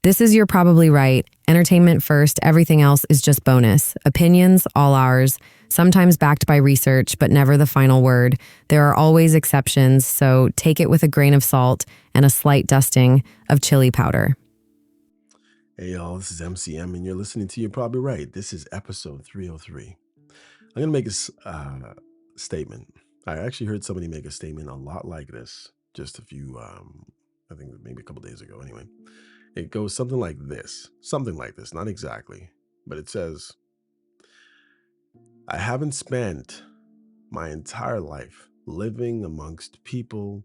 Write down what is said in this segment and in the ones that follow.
This is You're Probably Right. Entertainment first, everything else is just bonus. Opinions, all ours. Sometimes backed by research, but never the final word. There are always exceptions, so take it with a grain of salt and a slight dusting of chili powder. Hey y'all, this is MCM and you're listening to You're Probably Right. This is episode 303. I'm going to make a statement. I actually heard somebody make a statement a lot like this just a few, I think maybe a couple days ago anyway. It goes something like this, not exactly, but it says, I haven't spent my entire life living amongst people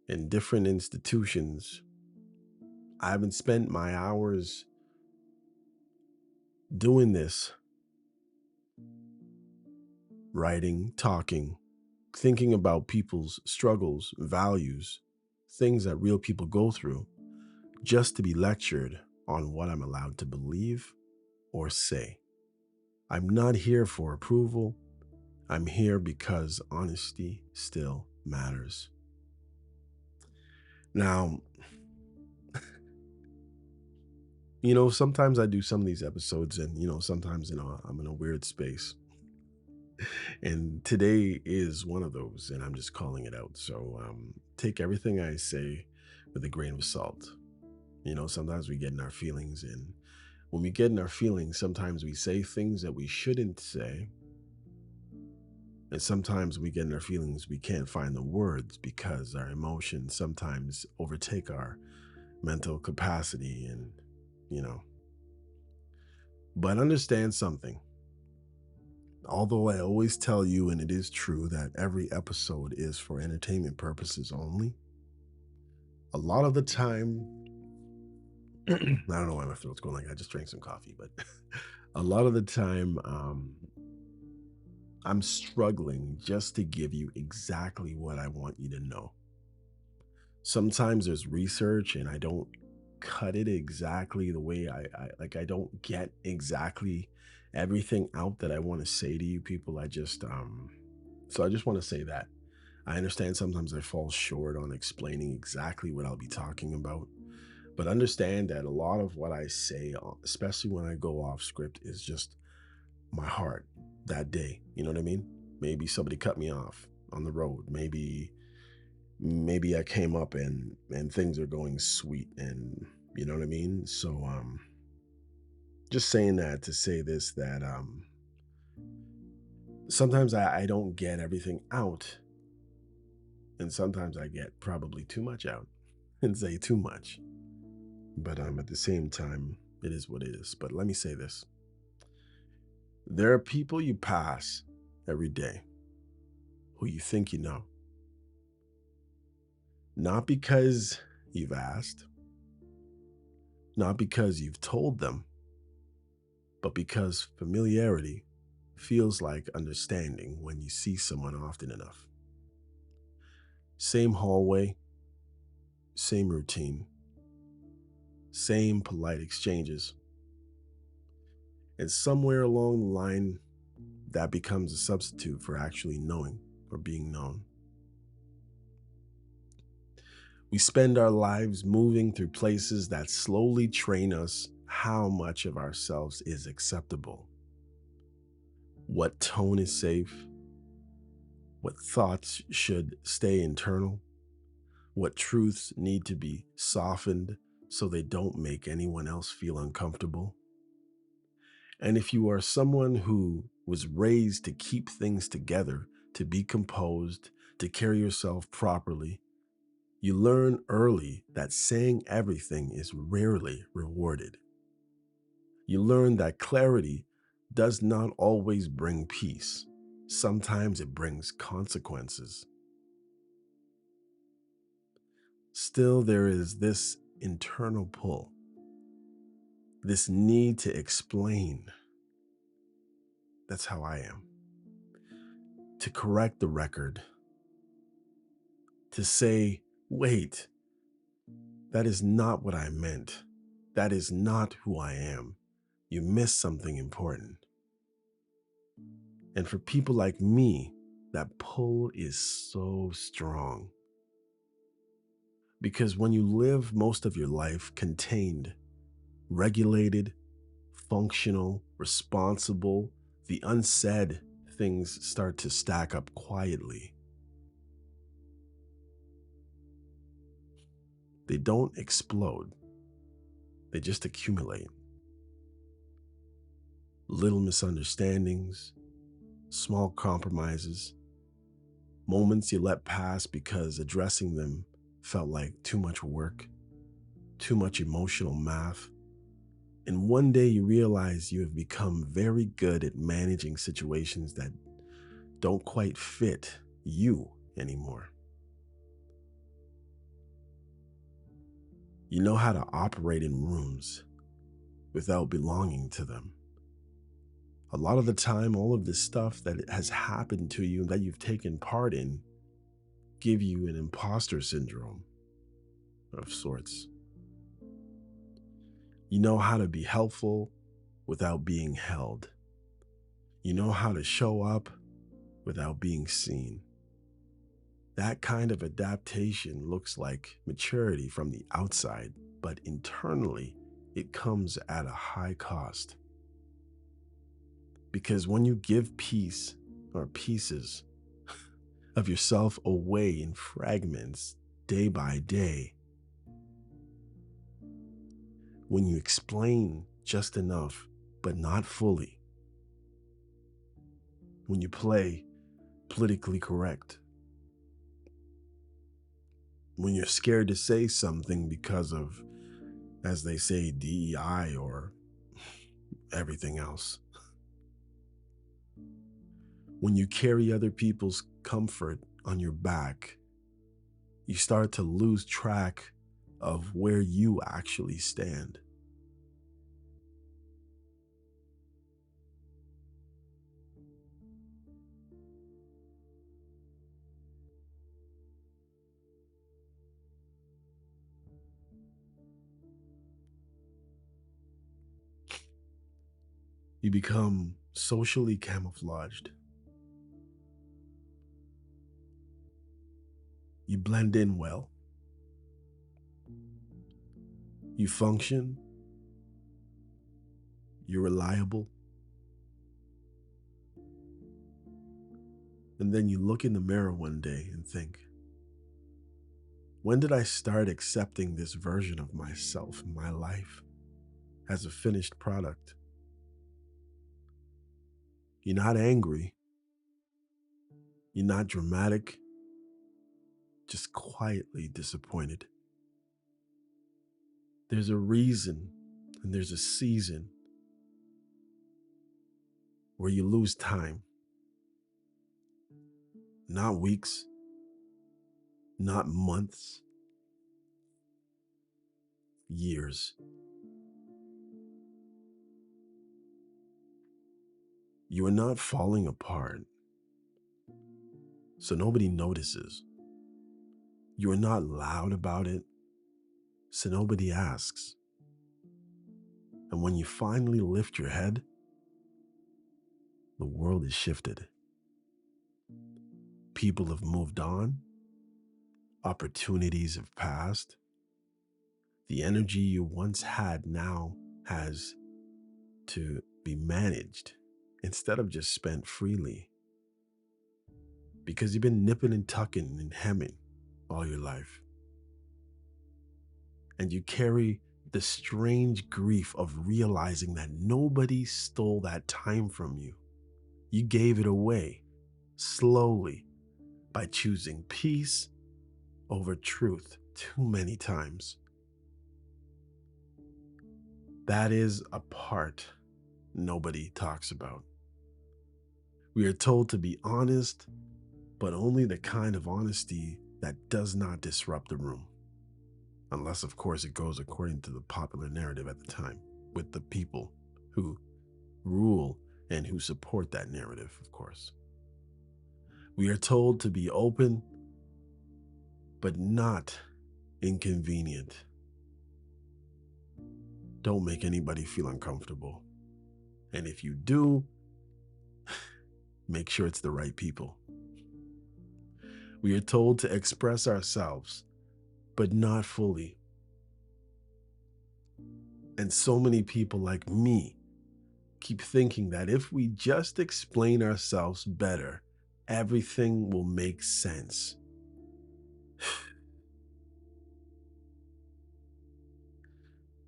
in different institutions. I haven't spent my hours doing this, writing, talking, thinking about people's struggles, values, things that real people go through, just to be lectured on what I'm allowed to believe or say. I'm not here for approval. I'm here because honesty still matters. Now, sometimes I do some of these episodes and, sometimes, I'm in a weird space. And today is one of those, and I'm just calling it out. So take everything I say with a grain of salt. Sometimes we get in our feelings, and when we get in our feelings, sometimes we say things that we shouldn't say. And sometimes we get in our feelings, we can't find the words because our emotions sometimes overtake our mental capacity but understand something. Although I always tell you, and it is true, that every episode is for entertainment purposes only, a lot of the time, I don't know why my throat's going like that. I just drank some coffee, but a lot of the time, I'm struggling just to give you exactly what I want you to know. Sometimes there's research and I don't cut it exactly the way I don't get exactly everything out that I want to say to you people. So I just want to say that I understand sometimes I fall short on explaining exactly what I'll be talking about, but understand that a lot of what I say, especially when I go off script, is just my heart that day. You know what I mean? Maybe somebody cut me off on the road. Maybe I came up and things are going sweet, and you know what I mean? So just saying that to say this, that sometimes I don't get everything out, and sometimes I get probably too much out and say too much. But at the same time, it is what it is. But let me say this. There are people you pass every day who you think you know. Not because you've asked, not because you've told them, but because familiarity feels like understanding when you see someone often enough. Same hallway, same routine, same polite exchanges. And somewhere along the line, that becomes a substitute for actually knowing or being known. We spend our lives moving through places that slowly train us how much of ourselves is acceptable, what tone is safe, what thoughts should stay internal, what truths need to be softened so they don't make anyone else feel uncomfortable. And if you are someone who was raised to keep things together, to be composed, to carry yourself properly, you learn early that saying everything is rarely rewarded. You learn that clarity does not always bring peace. Sometimes it brings consequences. Still, there is this internal pull, this need to explain. That's how I am. To correct the record, to say, wait, that is not what I meant. That is not who I am. You missed something important. And for people like me, that pull is so strong Because when you live most of your life contained, regulated, functional, responsible, the unsaid things start to stack up quietly. They don't explode, they just accumulate. Little misunderstandings, small compromises, moments you let pass because addressing them felt like too much work, too much emotional math. And one day you realize you have become very good at managing situations that don't quite fit you anymore. You know how to operate in rooms without belonging to them. A lot of the time, all of this stuff that has happened to you that you've taken part in give you an imposter syndrome of sorts. You know how to be helpful without being held. You know how to show up without being seen. That kind of adaptation looks like maturity from the outside, but internally, it comes at a high cost. Because when you give peace or pieces of yourself away in fragments day by day, when you explain just enough but not fully, when you play politically correct, when you're scared to say something because of, as they say, DEI or everything else, when you carry other people's comfort on your back, you start to lose track of where you actually stand. You become socially camouflaged. You blend in well. You function. You're reliable. And then you look in the mirror one day and think, when did I start accepting this version of myself in my life as a finished product? You're not angry. You're not dramatic, just quietly disappointed. There's a reason and there's a season where you lose time. Not weeks, not months, years. You are not falling apart, so nobody notices. You are not loud about it, so nobody asks. And when you finally lift your head, the world is shifted. People have moved on, opportunities have passed. The energy you once had now has to be managed instead of just spent freely. Because you've been nipping and tucking and hemming all your life. And you carry the strange grief of realizing that nobody stole that time from you. You gave it away slowly by choosing peace over truth too many times. That is a part nobody talks about. We are told to be honest, but only the kind of honesty that does not disrupt the room. Unless, of course, it goes according to the popular narrative at the time with the people who rule and who support that narrative, of course. We are told to be open, but not inconvenient. Don't make anybody feel uncomfortable. And if you do, make sure it's the right people. We are told to express ourselves, but not fully. And so many people like me keep thinking that if we just explain ourselves better, everything will make sense.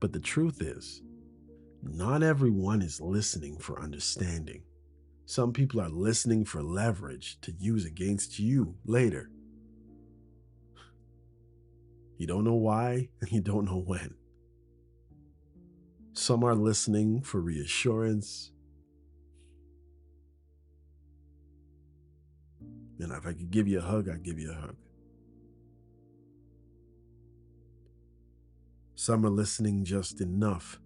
But the truth is, not everyone is listening for understanding. Some people are listening for leverage to use against you later. You don't know why, and you don't know when. Some are listening for reassurance. And if I could give you a hug, I'd give you a hug. Some are listening just enough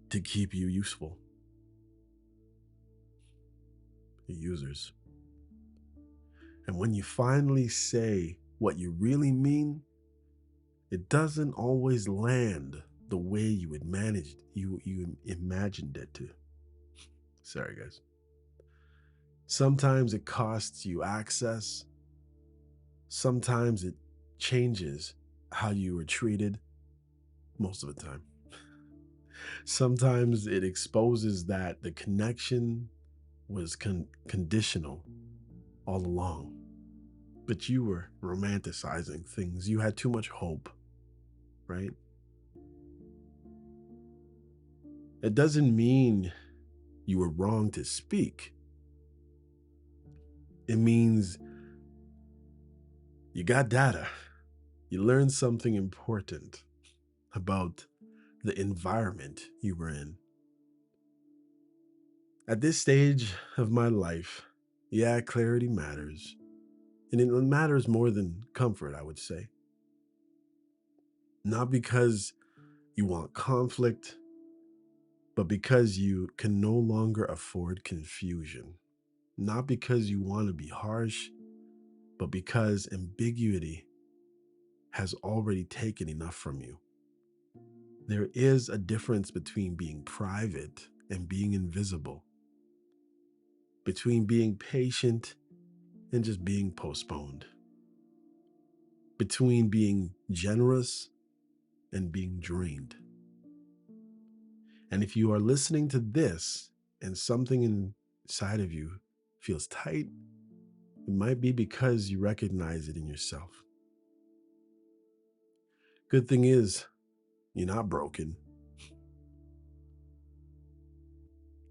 to keep you useful. The users. And when you finally say what you really mean, it doesn't always land the way you imagined it to. Sorry, guys. Sometimes it costs you access. Sometimes it changes how you were treated, most of the time. Sometimes it exposes that the connection was conditional all along, but you were romanticizing things. You had too much hope, right? It doesn't mean you were wrong to speak. It means you got data. You learned something important about the environment you were in. At this stage of my life, yeah, clarity matters. And it matters more than comfort, I would say. Not because you want conflict, but because you can no longer afford confusion. Not because you want to be harsh, but because ambiguity has already taken enough from you. There is a difference between being private and being invisible, between being patient and just being postponed, between being generous and being drained. And if you are listening to this and something inside of you feels tight, it might be because you recognize it in yourself. Good thing is, you're not broken.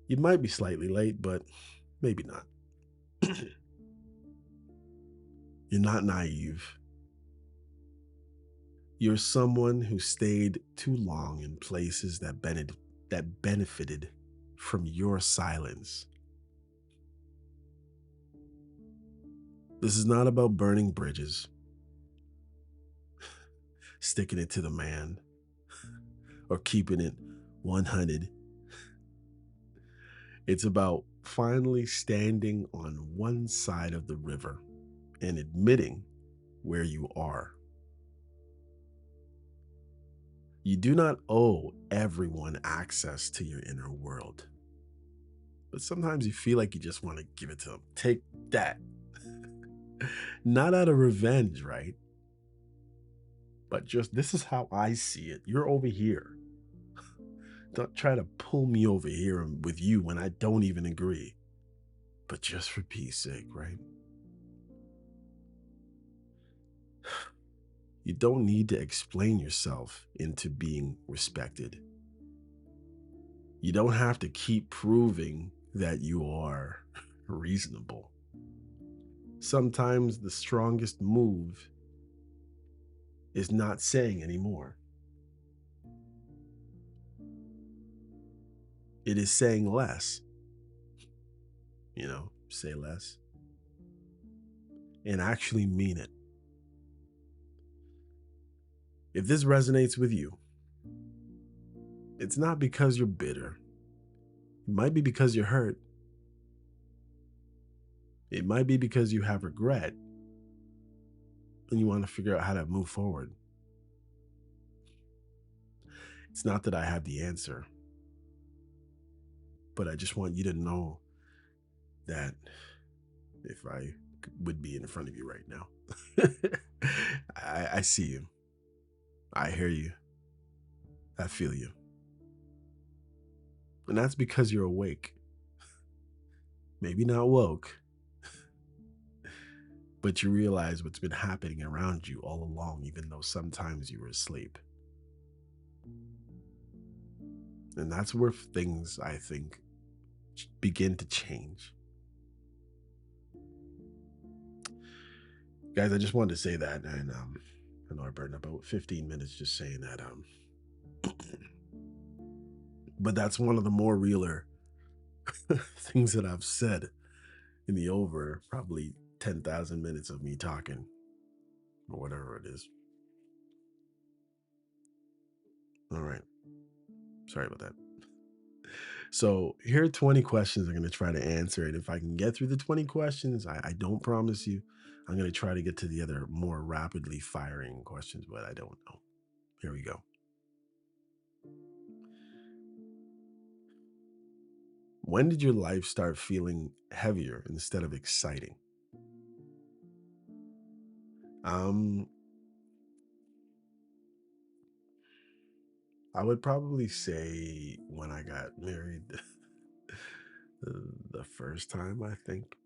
You might be slightly late, but maybe not. You're not naive. You're someone who stayed too long in places that benefited from your silence. This is not about burning bridges, sticking it to the man, or keeping it 100. It's about finally standing on one side of the river and admitting where you are. You do not owe everyone access to your inner world, but sometimes you feel like you just want to give it to them. Take that. Not out of revenge, right? But just, this is how I see it. You're over here. Don't try to pull me over here with you when I don't even agree. But just for peace sake, right? You don't need to explain yourself into being respected. You don't have to keep proving that you are reasonable. Sometimes the strongest move is not saying anymore. It is saying less. Say less and actually mean it. If this resonates with you, it's not because you're bitter. It might be because you're hurt. It might be because you have regret and you want to figure out how to move forward. It's not that I have the answer, but I just want you to know that if I would be in front of you right now. I see you. I hear you. I feel you. And that's because you're awake. Maybe not woke, but you realize what's been happening around you all along, even though sometimes you were asleep. And that's where things, I think, begin to change. Guys, I just wanted to say that. And I know I burned up about 15 minutes just saying that. But that's one of the more realer things that I've said in the over probably 10,000 minutes of me talking or whatever it is. All right. Sorry about that. So here are 20 questions I'm going to try to answer. And if I can get through the 20 questions, I don't promise you, I'm going to try to get to the other more rapidly firing questions, but I don't know. Here we go. When did your life start feeling heavier instead of exciting? Um, I would probably say when I got married the first time, I think.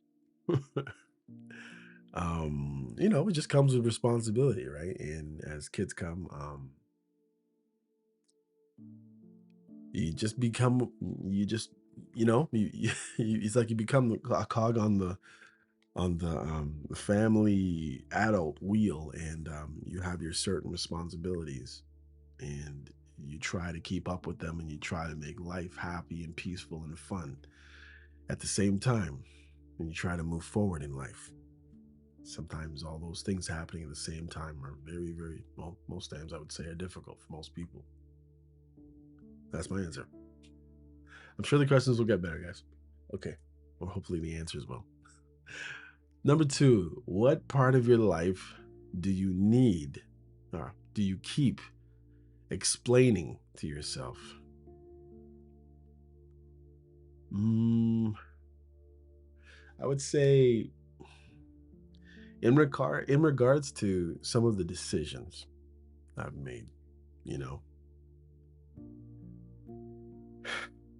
It just comes with responsibility, right? And as kids come, you just become, you just, it's like you become a cog on the family adult wheel, and you have your certain responsibilities, and you try to keep up with them, and you try to make life happy and peaceful and fun at the same time, and you try to move forward in life. Sometimes all those things happening at the same time are very, very, well, most times I would say are difficult for most people. That's my answer. I'm sure the questions will get better, guys. Okay. Or hopefully the answers will. Number two, what part of your life do you need or do you keep explaining to yourself? Mm, I would say in regards to some of the decisions I've made, you know,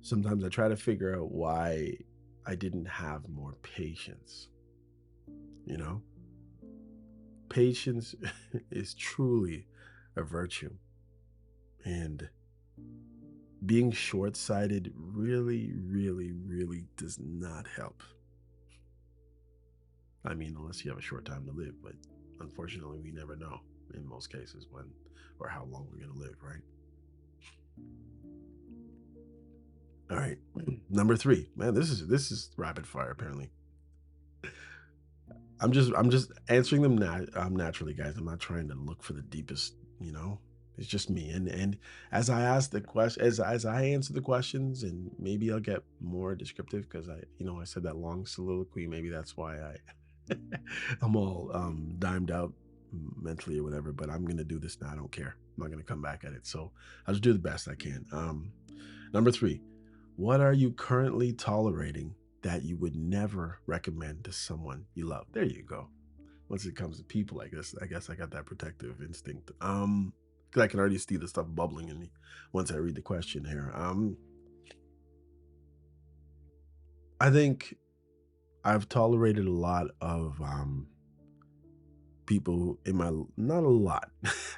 sometimes I try to figure out why I didn't have more patience, you know? Patience is truly a virtue, and being short-sighted really, really, really does not help. I mean, unless you have a short time to live, but unfortunately, we never know in most cases when or how long we're going to live, right? All right. Number three. Man, this is rapid fire apparently. I'm just answering them naturally, guys. I'm not trying to look for the deepest, you know. It's just me. And as I ask the question, as I answer the questions, and maybe I'll get more descriptive because I said that long soliloquy. Maybe that's why I'm all dimed out mentally or whatever. But I'm gonna do this now. I don't care. I'm not gonna come back at it. So I'll just do the best I can. Number three. What are you currently tolerating that you would never recommend to someone you love? There you go. Once it comes to people, I guess I got that protective instinct. 'Cause I can already see the stuff bubbling in me once I read the question here. I think I've tolerated a lot of people in my not a lot.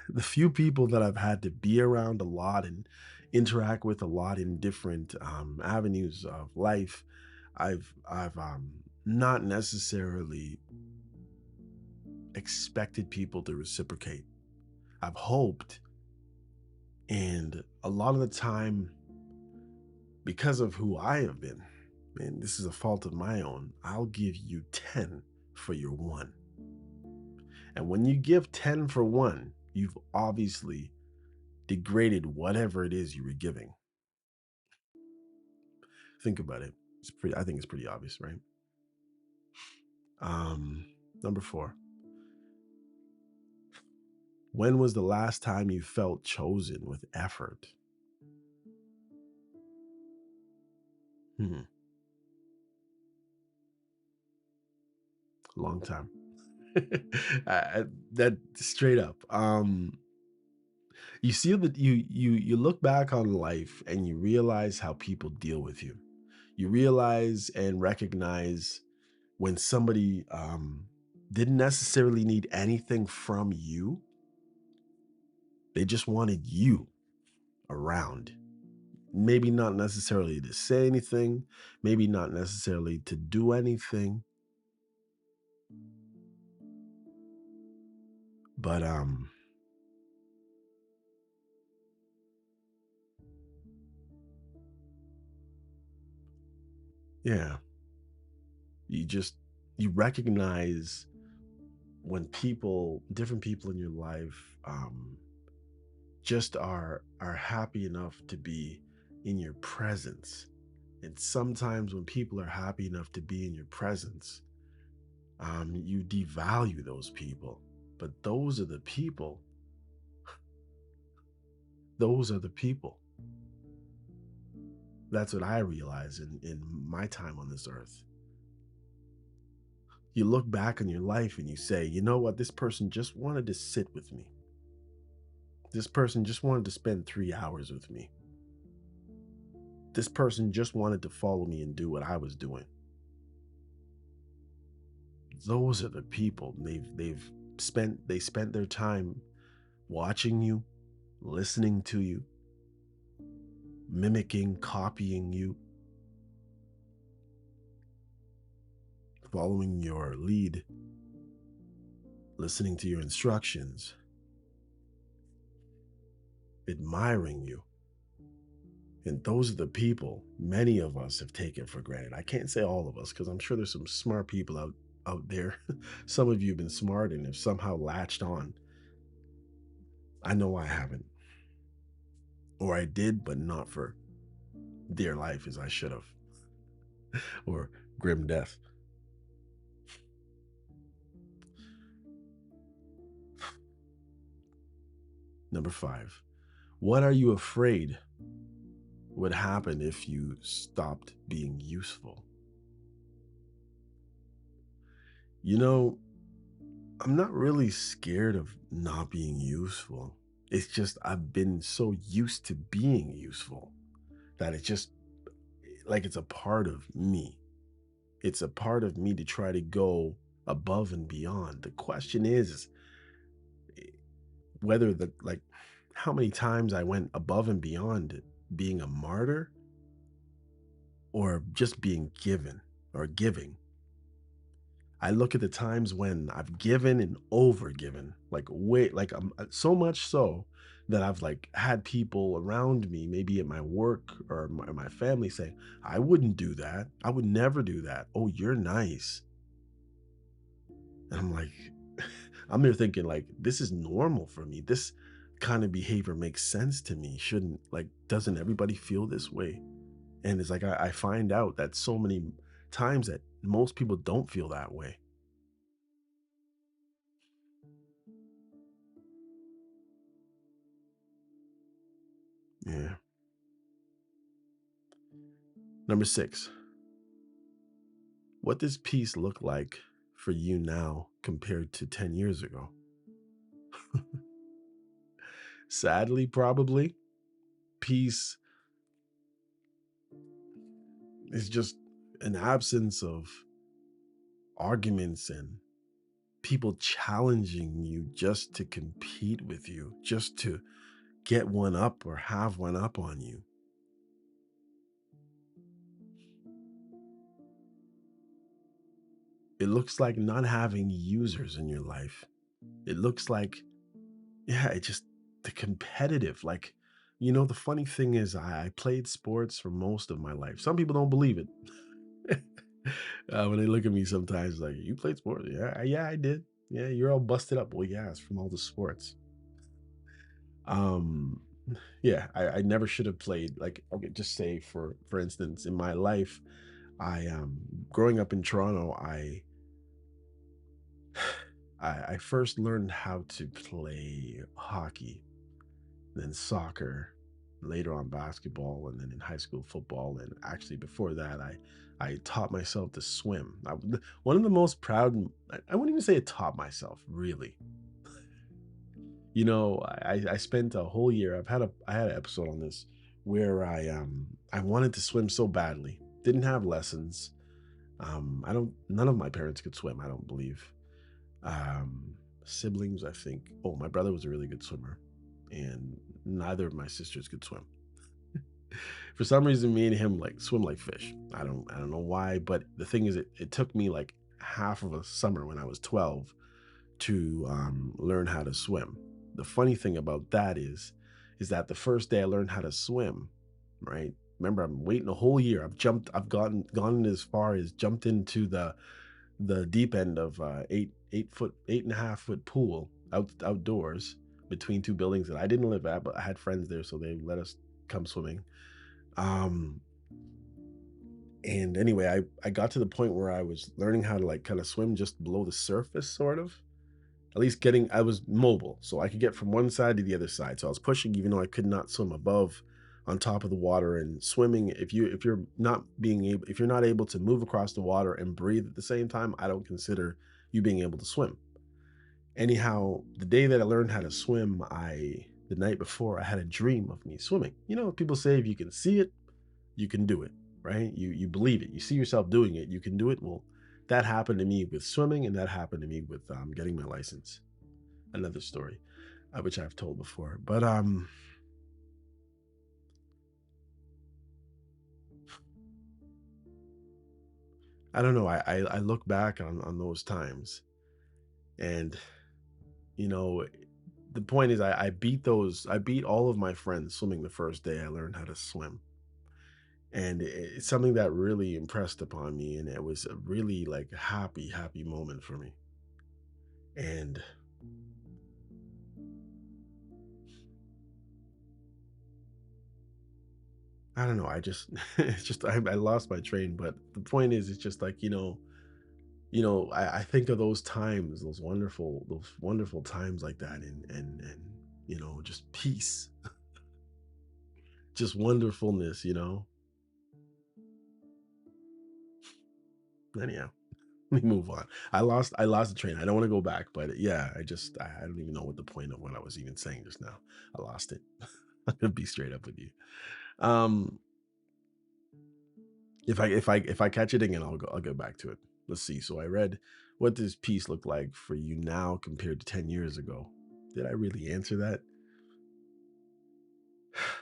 The few people that I've had to be around a lot and interact with a lot in different avenues of life, I've not necessarily expected people to reciprocate. I've hoped, and a lot of the time, because of who I have been, and this is a fault of my own, I'll give you 10 for your one. And when you give 10 for one, you've obviously degraded whatever it is you were giving. Think about it. I think it's pretty obvious, right? Um, Number four. When was the last time you felt chosen with effort? Hmm. long time. That straight up. You see that you look back on life and you realize how people deal with you. You realize and recognize when somebody didn't necessarily need anything from you. They just wanted you around. Maybe not necessarily to say anything, maybe not necessarily to do anything, but yeah, you just you recognize when people, different people in your life, just are happy enough to be in your presence. And sometimes when people are happy enough to be in your presence, you devalue those people. But those are the people. That's what I realize in my time on this earth. You look back on your life and you say, you know what, this person just wanted to sit with me. This person just wanted to spend 3 hours with me. This person just wanted to follow me and do what I was doing. Those are the people. They spent their time watching you, listening to you, mimicking, copying you, following your lead, listening to your instructions, admiring you. And those are the people many of us have taken for granted. I can't say all of us because I'm sure there's some smart people out there. Some of you have been smart and have somehow latched on. I know I haven't. Or I did, but not for dear life as I should have. Or grim death. Number 5. What are you afraid would happen if you stopped being useful? You know, I'm not really scared of not being useful. It's just I've been so used to being useful that it's just like it's a part of me. It's a part of me to try to go above and beyond. The question is whether the like how many times I went above and beyond being a martyr or just being given or giving. I look at the times when I've given and over given, like way, like so much so that I've like had people around me, maybe at my work or my family, say, "I wouldn't do that. I would never do that. Oh, you're nice." And I'm like, I'm there thinking like, this is normal for me. This kind of behavior makes sense to me. Shouldn't like, doesn't everybody feel this way? And it's like I find out that so many times that most people don't feel that way. Yeah. Number 6. What does peace look like for you now compared to 10 years ago? Sadly, probably, peace is just an absence of arguments and people challenging you just to compete with you, just to get one up or have one up on you. It looks like not having users in your life. It looks like, yeah, it just the competitive. Like, the funny thing is, I played sports for most of my life. Some people don't believe it. When they look at me sometimes, like, you played sports? Yeah, yeah, I did. Yeah, you're all busted up. Well, yeah, it's from all the sports. Um, yeah, I never should have played. Like, okay, just say for instance, in my life, I growing up in Toronto, I first learned how to play hockey, then soccer. later on basketball, and then in high school football. And actually, before that, I taught myself to swim. One of the most proud. I wouldn't even say it taught myself, really. I spent a whole year. I had an episode on this where I wanted to swim so badly. Didn't have lessons. I don't. None of my parents could swim. I don't believe. Um, Siblings, I think. Oh, my brother was a really good swimmer, and neither of my sisters could swim. For some reason, me and him like swim like fish. I don't know why, but the thing is, it took me like half of a summer when I was 12 to learn how to swim. The funny thing about that is that the first day I learned how to swim, right? Remember, I'm waiting a whole year. I've gone as far as jumped into the deep end of 8 foot, 8.5 foot pool outdoors between two buildings that I didn't live at, but I had friends there, so they let us come swimming. Um, and anyway, I got to the point where I was learning how to like kind of swim just below the surface, sort of. At least I was mobile, so I could get from one side to the other side. So I was pushing, even though I could not swim above, on top of the water. And swimming, if you're not able to move across the water and breathe at the same time, I don't consider you being able to swim. Anyhow, the day that I learned how to swim, the night before I had a dream of me swimming. People say if you can see it, you can do it, right? You believe it. You see yourself doing it, you can do it. Well, that happened to me with swimming, and that happened to me with getting my license. Another story, which I've told before. But I don't know. I look back on those times, and you know, the point is, I beat all of my friends swimming the first day I learned how to swim, and it's something that really impressed upon me, and it was a really like happy moment for me. And I don't know. I just it's just I lost my train, but the point is, it's just like I think of those times, those wonderful times like that, and just peace, just wonderfulness. Anyhow, let me move on. I lost the train. I don't want to go back, but yeah, I don't even know what the point of what I was even saying just now. I lost it. I'm gonna be straight up with you. Um, if I catch it again, I'll go back to it. Let's see. So I read, what does peace look like for you now compared to 10 years ago? Did I really answer that?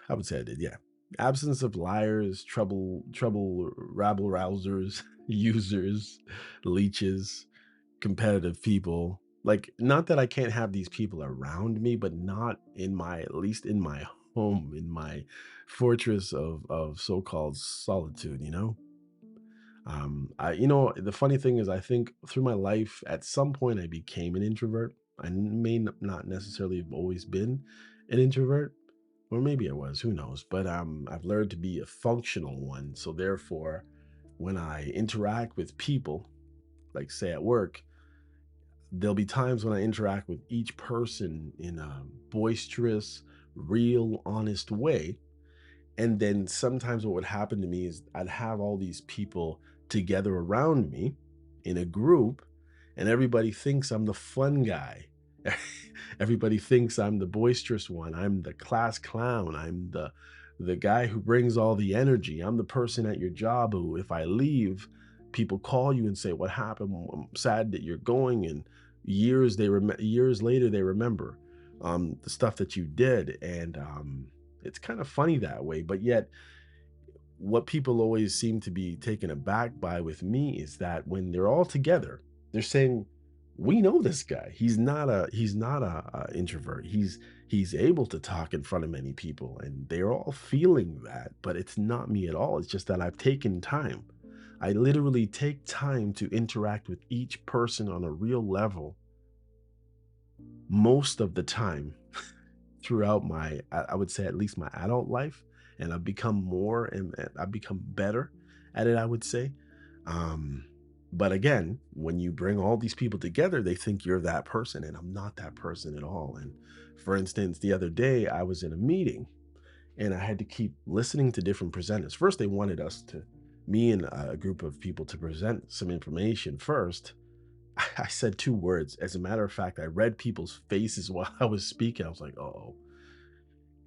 I would say I did, yeah. Absence of liars, trouble, rabble rousers, users, leeches, competitive people. Like, not that I can't have these people around me, but not at least in my home, in my fortress of so-called solitude. The funny thing is, I think through my life, at some point, I became an introvert. Not necessarily have always been an introvert, or maybe I was, who knows? But I've learned to be a functional one. So therefore, when I interact with people, like say at work, there'll be times when I interact with each person in a boisterous, real, honest way, and then sometimes what would happen to me is I'd have all these people together around me in a group, and everybody thinks I'm the fun guy. Everybody thinks I'm the boisterous one. I'm the class clown. I'm the guy who brings all the energy. I'm the person at your job who, if I leave, people call you and say, "What happened? I'm sad that you're going." And years later they remember the stuff that you did, and it's kind of funny that way. But yet, what people always seem to be taken aback by with me is that when they're all together, they're saying, "We know this guy. He's not a introvert. He's able to talk in front of many people," and they're all feeling that. But it's not me at all. It's just that I've taken time. I literally take time to interact with each person on a real level most of the time throughout I would say at least my adult life, and I've become more and I've become better at it, I would say. Um, but again, when you bring all these people together, they think you're that person, and I'm not that person at all. And for instance, the other day I was in a meeting, And I had to keep listening to different presenters. First, they wanted me and a group of people to present some information first. I said two words. As a matter of fact, I read people's faces while I was speaking. I was like, oh,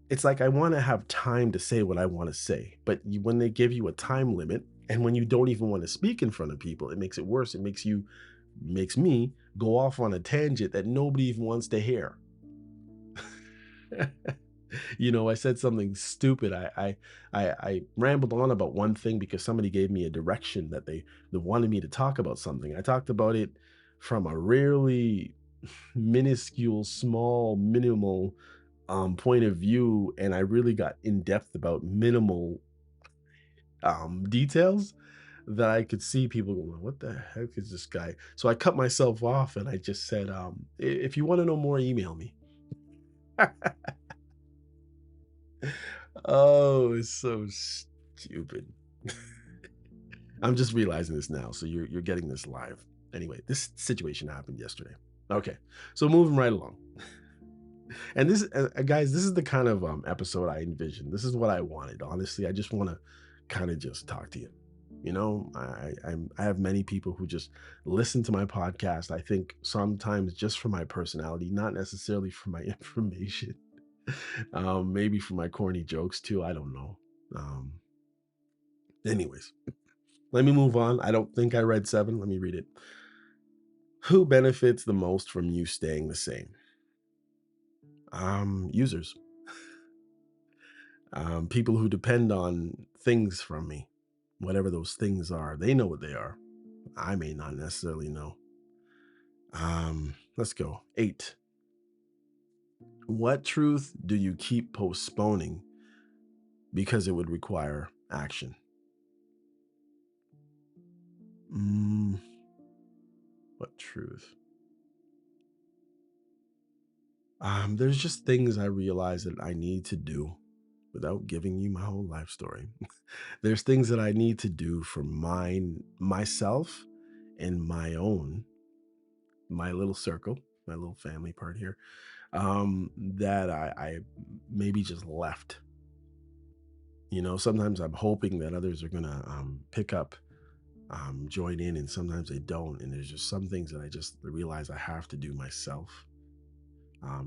it's like I want to have time to say what I want to say. But when they give you a time limit and when you don't even want to speak in front of people, it makes it worse. Makes me go off on a tangent that nobody even wants to hear. I said something stupid. I rambled on about one thing because somebody gave me a direction that they wanted me to talk about something. I talked about it from a really minuscule, small, minimal point of view, and I really got in depth about minimal details that I could see people going, "What the heck is this guy?" So I cut myself off and I just said, "If you want to know more, email me." Oh, it's so stupid. I'm just realizing this now, so you're getting this live. Anyway, this situation happened yesterday. Okay, so moving right along, and guys, this is the kind of episode I envisioned. This is what I wanted. Honestly, I just want to kind of just talk to you. I have many people who just listen to my podcast. I think sometimes just for my personality, not necessarily for my information. Maybe for my corny jokes too. I don't know. Um, Anyways, let me move on. I don't think I read seven. Let me read it. Who benefits the most from you staying the same? Users, people who depend on things from me, whatever those things are. They know what they are. I may not necessarily know. Let's go. Eight. What truth do you keep postponing because it would require action? Mm, what truth? There's just things I realize that I need to do without giving you my whole life story. There's things that I need to do for myself and my little circle, my little family part here, that I maybe just left. Sometimes I'm hoping that others are gonna pick up, join in, and sometimes they don't. And there's just some things that I just realize I have to do myself,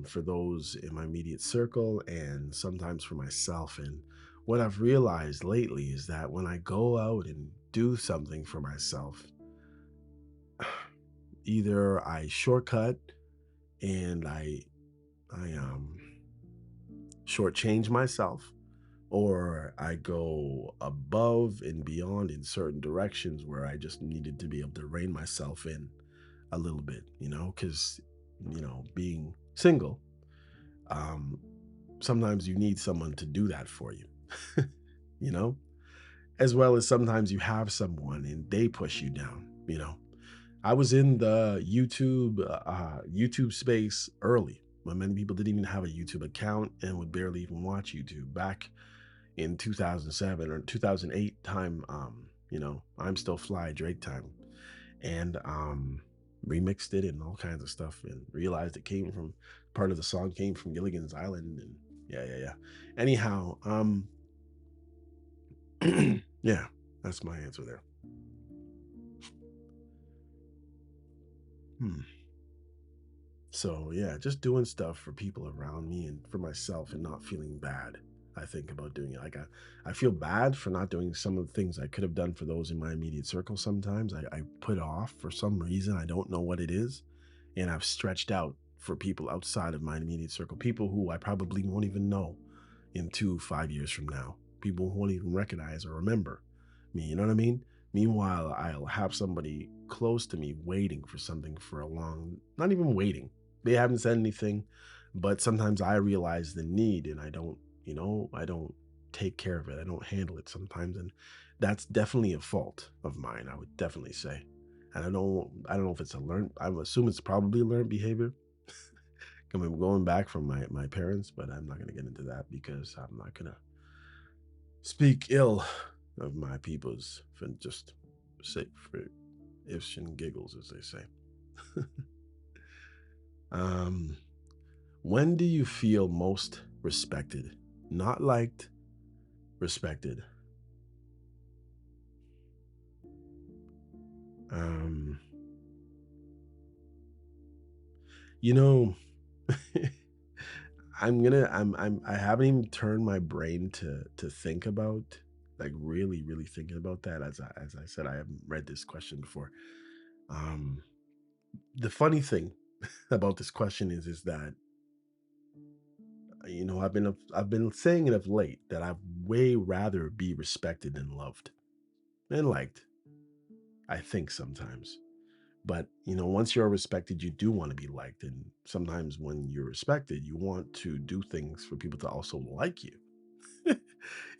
for those in my immediate circle and sometimes for myself. And what I've realized lately is that when I go out and do something for myself, either I shortcut and I shortchange myself, or I go above and beyond in certain directions where I just needed to be able to rein myself in a little bit, because being single, um, sometimes you need someone to do that for you, you know, as well as sometimes you have someone and they push you down. I was in the YouTube space early when many people didn't even have a YouTube account and would barely even watch YouTube back in 2007 or 2008 time. I'm Still Fly Drake time, and remixed it and all kinds of stuff, and realized it came from part of the song came from Gilligan's Island. And yeah. Anyhow, yeah, that's my answer there. Hmm. So yeah, just doing stuff for people around me and for myself and not feeling bad. I think about doing it. Like I feel bad for not doing some of the things I could have done for those in my immediate circle. Sometimes I put off for some reason. I don't know what it is. And I've stretched out for people outside of my immediate circle, people who I probably won't even know in 5 years from now, people who won't even recognize or remember me. You know what I mean? Meanwhile, I'll have somebody close to me waiting for something for a long, not even waiting. They haven't said anything, but sometimes I realize the need and I don't take care of it. I don't handle it sometimes. And that's definitely a fault of mine, I would definitely say. And I don't know if it's a learned, I assume it's probably a learned behavior. Coming going back from my parents, but I'm not gonna get into that because I'm not gonna speak ill of my peoples for just sake for ifs and giggles, as they say. um, when do you feel most respected? Not liked, respected. Um, you know, I haven't even turned my brain to think about, like, really thinking about that. As I said, I haven't read this question before. Um, the funny thing about this question is that, I've been saying it of late that I'd way rather be respected than loved and liked, I think sometimes. But, once you're respected, you do want to be liked. And sometimes when you're respected, you want to do things for people to also like you.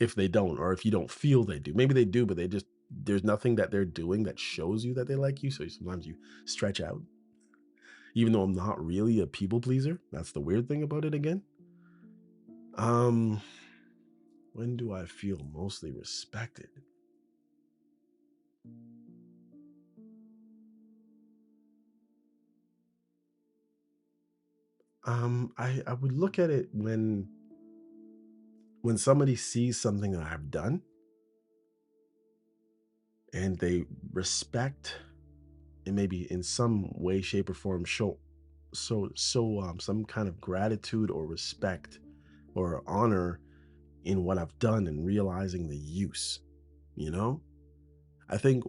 If they don't, or if you don't feel they do. Maybe they do, but there's nothing that they're doing that shows you that they like you. So sometimes you stretch out, even though I'm not really a people pleaser. That's the weird thing about it again. Um, when do I feel mostly respected? I would look at it when somebody sees something that I've done and they respect and maybe in some way, shape, or form show some kind of gratitude or respect or honor in what I've done and realizing the use, you know? I think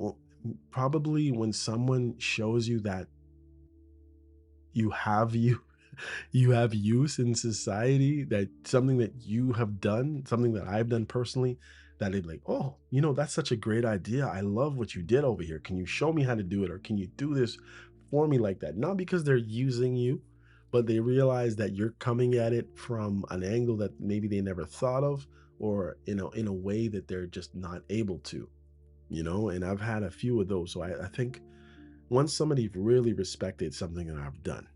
probably when someone shows you that you you have use in society, that something that you have done, something that I've done personally, that they'd be like, oh, that's such a great idea. I love what you did over here. Can you show me how to do it? Or can you do this for me like that? Not because they're using you, but they realize that you're coming at it from an angle that maybe they never thought of, or in a way that they're just not able to, and I've had a few of those. So I think once somebody really respected something that I've done,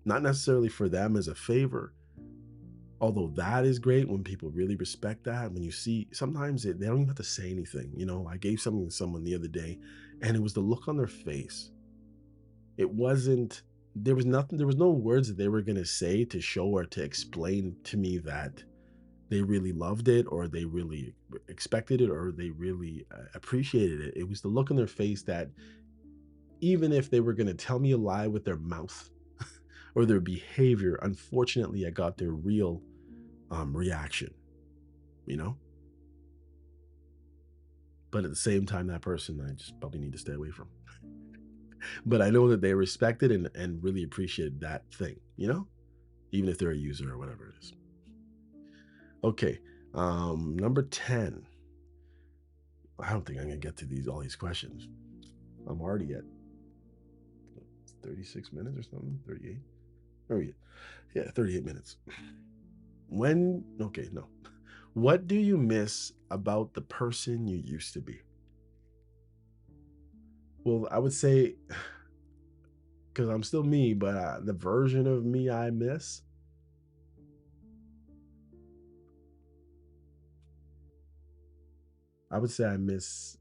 not necessarily for them as a favor, although that is great when people really respect that. When you see, sometimes they don't even have to say anything. I gave something to someone the other day, and it was the look on their face. It wasn't, there was nothing, there was no words that they were going to say to show or to explain to me that they really loved it or they really expected it or they really appreciated it. It was the look on their face that even if they were going to tell me a lie with their mouth or their behavior, unfortunately, I got their real reaction, you know? But at the same time, that person I just probably need to stay away from. But I know that they respected and really appreciated that thing, even if they're a user or whatever it is. Okay. Number 10. I don't think I'm gonna get to all these questions. I'm already at 36 minutes or something. 38. Oh yeah. Yeah, 38 minutes. Okay, no. What do you miss about the person you used to be? Well, I would say, because I'm still me, but the version of me I miss, I would say I miss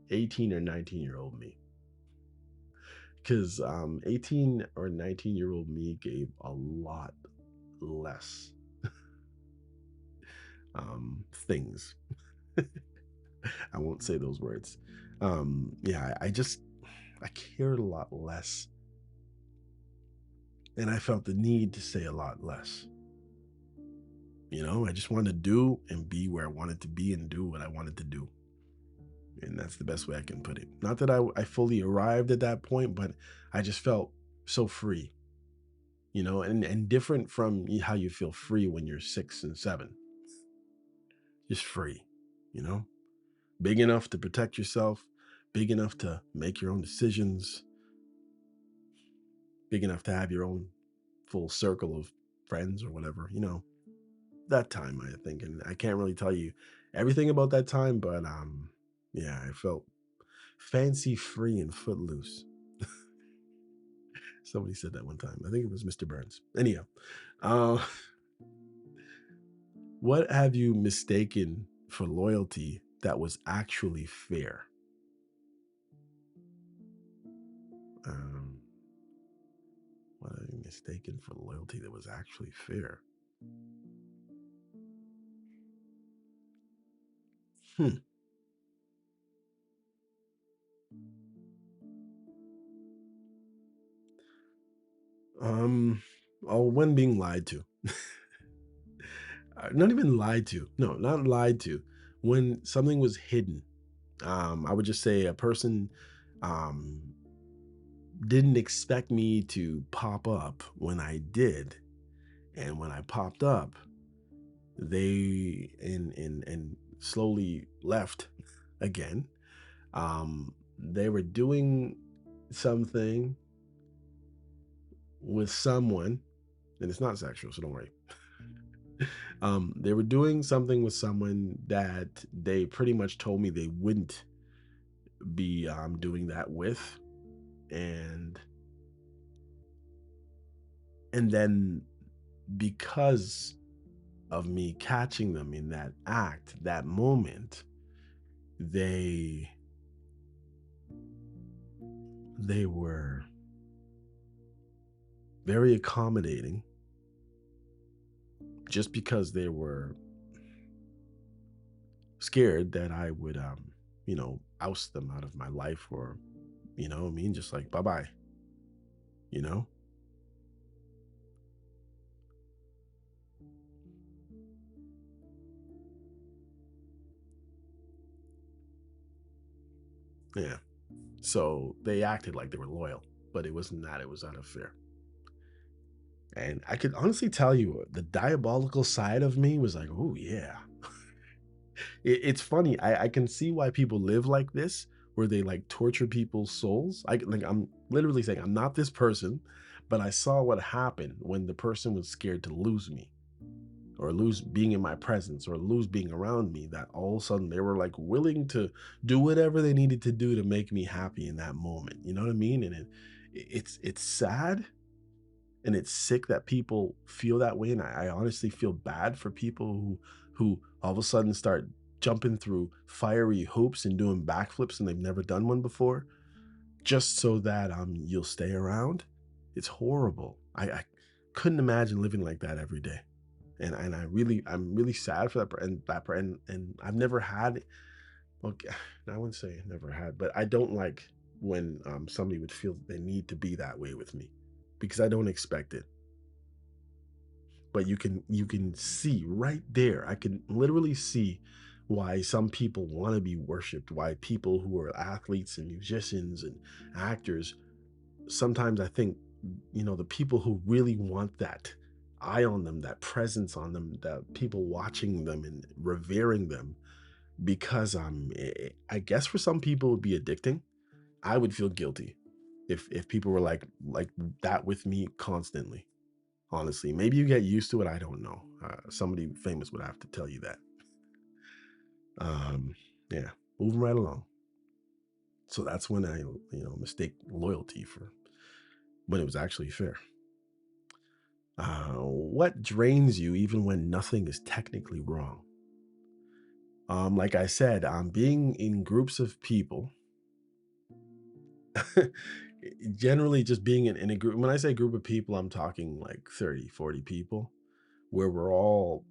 18 or 19-year-old me. Because 18 or 19-year-old me gave a lot less things. I won't say those words. Yeah, I cared a lot less, and I felt the need to say a lot less. I just wanted to do and be where I wanted to be and do what I wanted to do. And that's the best way I can put it. Not that I fully arrived at that point, but I just felt so free, and different from how you feel free when you're 6 and 7, just free, you know, big enough to protect yourself, big enough to make your own decisions, big enough to have your own full circle of friends or whatever, that time I think. And I can't really tell you everything about that time, but yeah, I felt fancy free and footloose. Somebody said that one time. I think it was Mr. Burns. Anyhow, uh, what have you mistaken for loyalty that was actually fair? Um, what have you mistaken for loyalty that was actually fair? Hmm. Um, oh, when being lied to. Not even lied to. No, not lied to. When something was hidden. I would just say a person um didn't expect me to pop up when I did. And when I popped up, they and slowly left again. They were doing something with someone, and it's not sexual, so don't worry. They were doing something with someone that they pretty much told me they wouldn't be doing that with, and then because of me catching them in that act, that moment, they were very accommodating just because they were scared that I would oust them out of my life, or what I mean, just like bye bye, you know? Yeah. So they acted like they were loyal, but it wasn't that, it was out of fear. And I could honestly tell you the diabolical side of me was like, oh yeah. It's funny. I can see why people live like this, where they like torture people's souls. I'm literally saying I'm not this person, but I saw what happened when the person was scared to lose me, or lose being in my presence, or lose being around me, that all of a sudden they were like willing to do whatever they needed to do to make me happy in that moment. You know what I mean? And it's sad, and it's sick that people feel that way. And I honestly feel bad for people who all of a sudden start jumping through fiery hoops and doing backflips and they've never done one before, just so that you'll stay around. It's horrible. I couldn't imagine living like that every day. And I'm really sad for that and I've never had, okay, I wouldn't say never had, but I don't like when somebody would feel that they need to be that way with me, because I don't expect it. But you can see right there, I can literally see why some people want to be worshiped, why people who are athletes and musicians and actors, sometimes I think, the people who really want that eye on them, that presence on them, that people watching them and revering them, because I guess for some people it would be addicting. I would feel guilty if people were like that with me constantly. Honestly, maybe you get used to it. I don't know. Somebody famous would have to tell you that. Um, yeah, moving right along. So that's when I, mistake loyalty for when it was actually fair. What drains you even when nothing is technically wrong? Like I said, being in groups of people, generally just being in a group. When I say group of people, I'm talking like 30, 40 people, where we're all,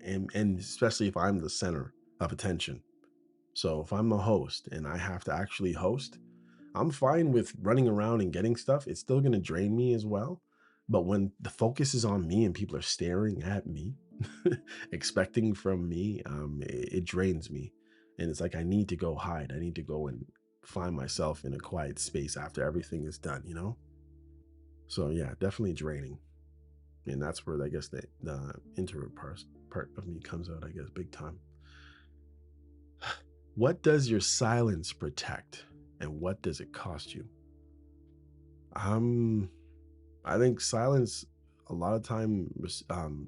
and especially if I'm the center of attention. So if I'm the host and I have to actually host, I'm fine with running around and getting stuff. It's still going to drain me as well. But when the focus is on me and people are staring at me, expecting from me, it drains me. And it's like I need to go hide. I need to go and find myself in a quiet space after everything is done? So yeah, definitely draining. And that's where I guess the introvert part of me comes out, I guess, big time. What does your silence protect, and what does it cost you? Um, I think silence a lot of time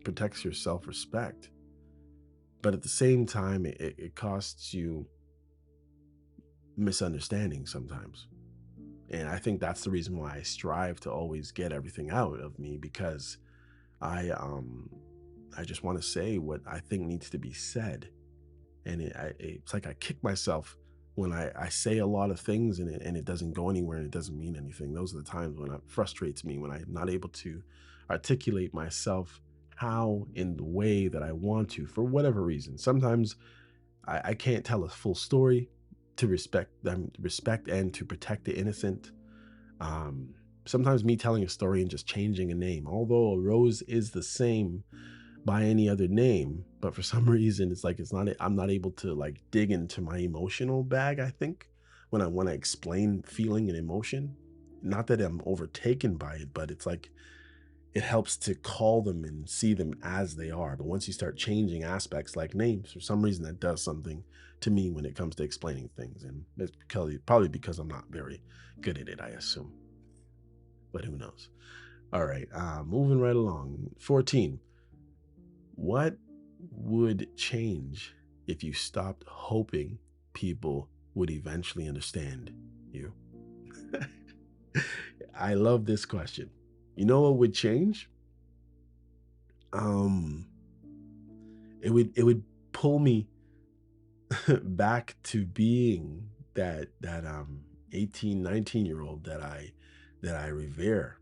protects your self-respect, but at the same time, it costs you misunderstanding sometimes. And I think that's the reason why I strive to always get everything out of me, because I um I just want to say what I think needs to be said. And it's like I kick myself when I say a lot of things, and it doesn't go anywhere and it doesn't mean anything. Those are the times when it frustrates me, when I'm not able to articulate myself how in the way that I want to for whatever reason. Sometimes I can't tell a full story to respect and to protect the innocent. Um, Sometimes me telling a story and just changing a name, although a rose is the same by any other name, but for some reason it's like I'm not able to like dig into my emotional bag, I think, when I want to explain feeling and emotion. Not that I'm overtaken by it, but it's like it helps to call them and see them as they are. But once you start changing aspects like names, for some reason that does something to me when it comes to explaining things. And it's probably because I'm not very good at it, I assume. But who knows? All right, moving right along. 14. What would change if you stopped hoping people would eventually understand you? I love this question. You know what would change? Um, it would pull me back to being that 18, 19-year old that I revere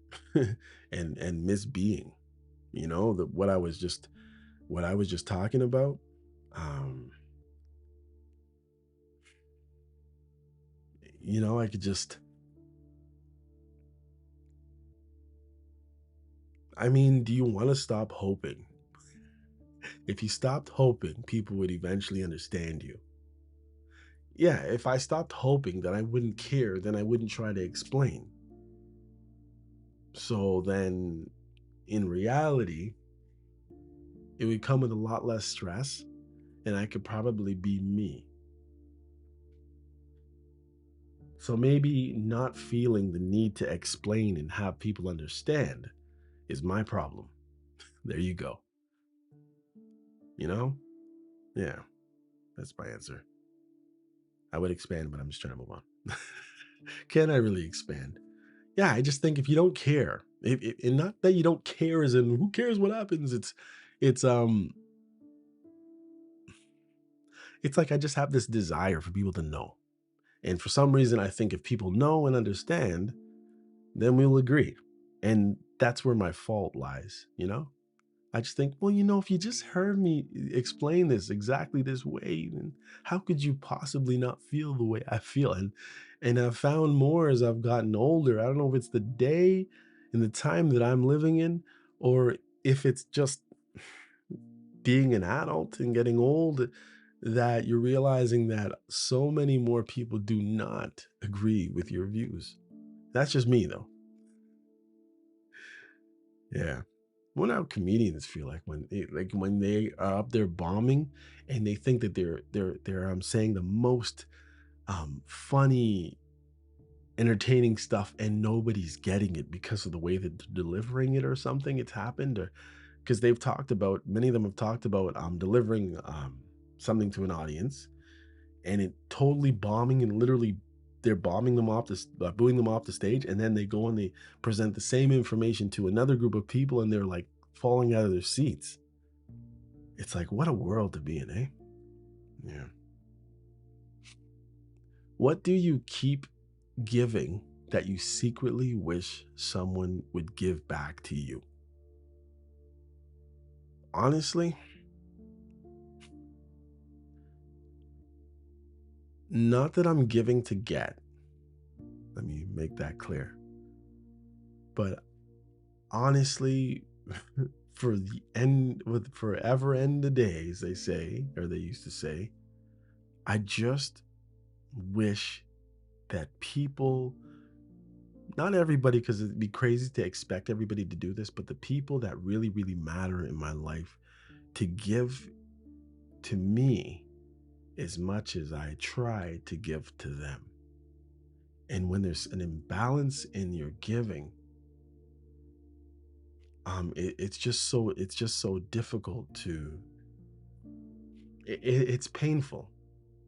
and miss being. The what I was just talking about. Um, I could just I mean, do you want to stop hoping? If you stopped hoping, people would eventually understand you. Yeah, if I stopped hoping that I wouldn't care, then I wouldn't try to explain. So then in reality, it would come with a lot less stress and I could probably be me. So maybe not feeling the need to explain and have people understand is my problem. There you go. You know? Yeah, that's my answer. I would expand, but I'm just trying to move on. Can I really expand? Yeah, I just think if you don't care, and not that you don't care as in who cares what happens. It's it's like I just have this desire for people to know. And for some reason I think if people know and understand, then we'll agree. And that's where my fault lies. I just think, well, if you just heard me explain this exactly this way, then how could you possibly not feel the way I feel? And I've found more as I've gotten older. I don't know if it's the day and the time that I'm living in, or if it's just being an adult and getting old, that you're realizing that so many more people do not agree with your views. That's just me though. Yeah. Wonder how comedians feel like when they are up there bombing and they think that they're saying the most funny, entertaining stuff and nobody's getting it because of the way that they're delivering it or something. It's happened or because they've talked about many of them have talked about delivering something to an audience and it totally bombing and literally they're bombing them off this booing them off the stage and then they go and they present the same information to another group of people and they're like falling out of their seats. It's like what a world to be in, eh? Yeah. What do you keep giving that you secretly wish someone would give back to you? Honestly, not that I'm giving to get, let me make that clear, but honestly, for the end with forever end the days, they say, or they used to say, I just wish that people, not everybody, because it'd be crazy to expect everybody to do this, but the people that really, really matter in my life to give to me as much as I try to give to them. And when there's an imbalance in your giving, it's just so difficult to it's painful.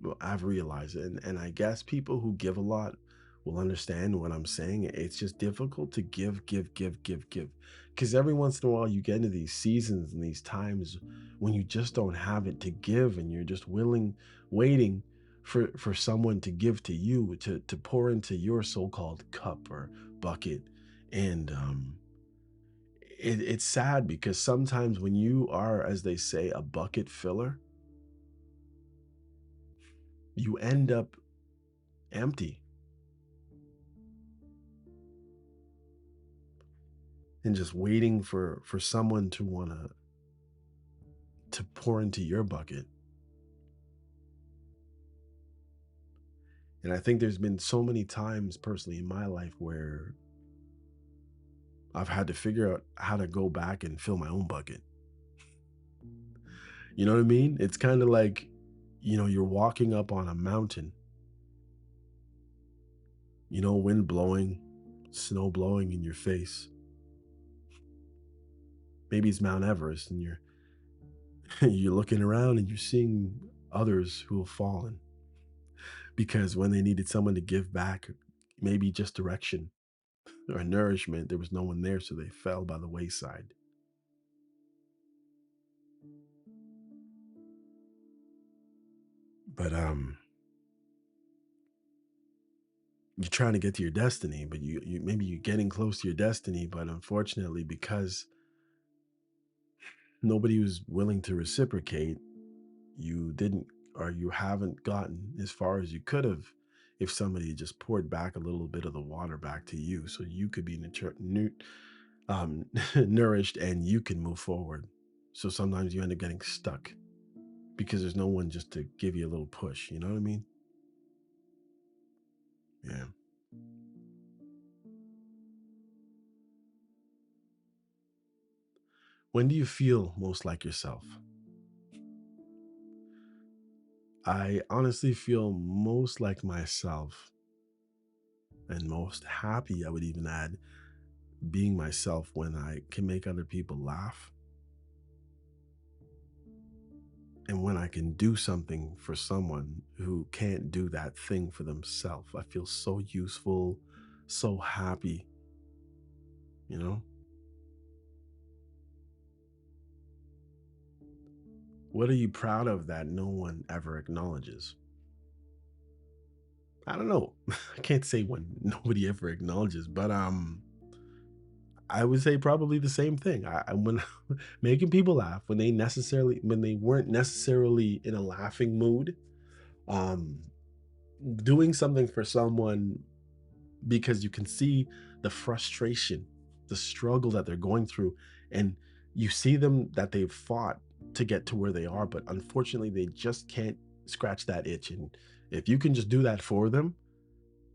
Well, I've realized it, and I guess people who give a lot will understand what I'm saying. It's just difficult to give, because every once in a while you get into these seasons and these times when you just don't have it to give, and you're just waiting for someone to give to you to pour into your so-called cup or bucket, and it's sad because sometimes when you are, as they say, a bucket filler, you end up empty and just waiting for someone to want to pour into your bucket. And I think there's been so many times personally in my life where I've had to figure out how to go back and fill my own bucket. You know what I mean? It's kind of like, you're walking up on a mountain, wind blowing, snow blowing in your face. Maybe it's Mount Everest and you're you're looking around and you're seeing others who have fallen because when they needed someone to give back maybe just direction or nourishment, there was no one there, so they fell by the wayside. But you're trying to get to your destiny, but you maybe you're getting close to your destiny, but unfortunately, because nobody was willing to reciprocate, you didn't, or you haven't gotten as far as you could have if somebody just poured back a little bit of the water back to you so you could be nourished and you can move forward. So sometimes you end up getting stuck because there's no one just to give you a little push. You know what I mean? Yeah. When do you feel most like yourself? I honestly feel most like myself and most happy, I would even add, being myself when I can make other people laugh and when I can do something for someone who can't do that thing for themselves. I feel so useful, so happy, you know? What are you proud of that no one ever acknowledges? I don't know. I can't say when nobody ever acknowledges, but I would say probably the same thing. I when making people laugh when they weren't necessarily in a laughing mood, um, doing something for someone because you can see the frustration, the struggle that they're going through, and you see them that they've fought to get to where they are, but unfortunately they just can't scratch that itch. And if you can just do that for them,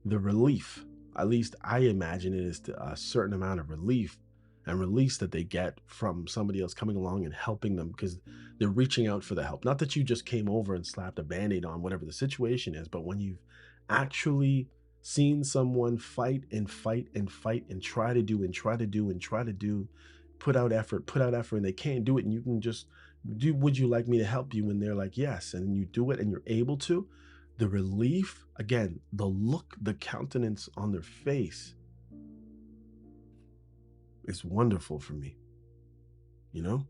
the relief, at least I imagine it is a certain amount of relief and release that they get from somebody else coming along and helping them because they're reaching out for the help. Not that you just came over and slapped a band-aid on whatever the situation is, but when you've actually seen someone fight and fight and fight and try to do and try to do and try to do, put out effort, and they can't do it, and you can just do, would you like me to help you? And they're like, yes, and you do it and you're able to, the relief, again, the look, the countenance on their face is wonderful for me, you know?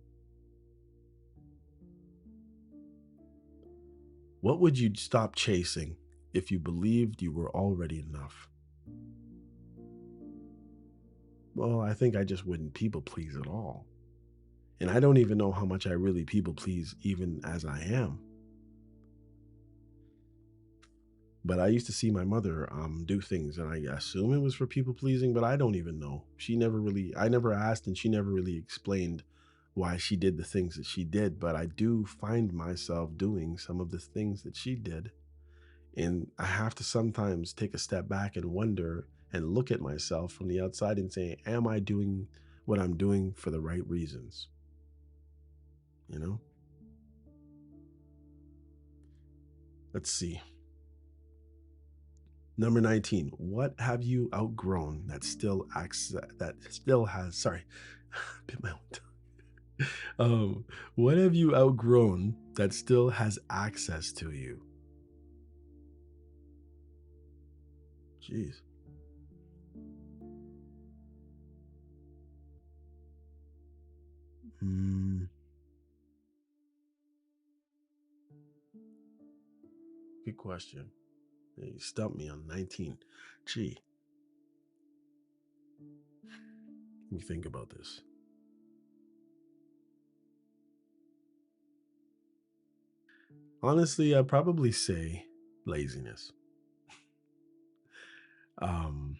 What would you stop chasing if you believed you were already enough? Well, I think I just wouldn't people please at all. And I don't even know how much I really people please, even as I am. But I used to see my mother do things, and I assume it was for people pleasing, but I don't even know. I never asked, and she never really explained why she did the things that she did. But I do find myself doing some of the things that she did. And I have to sometimes take a step back and wonder and look at myself from the outside and say, am I doing what I'm doing for the right reasons? You know? Let's see. Number 19, what have you outgrown that still acts that still has, sorry, bit my own tongue. What have you outgrown that still has access to you? Jeez. Mm, good question. Yeah, you stumped me on 19. Gee, let me think about this. Honestly, I'd probably say laziness. Um,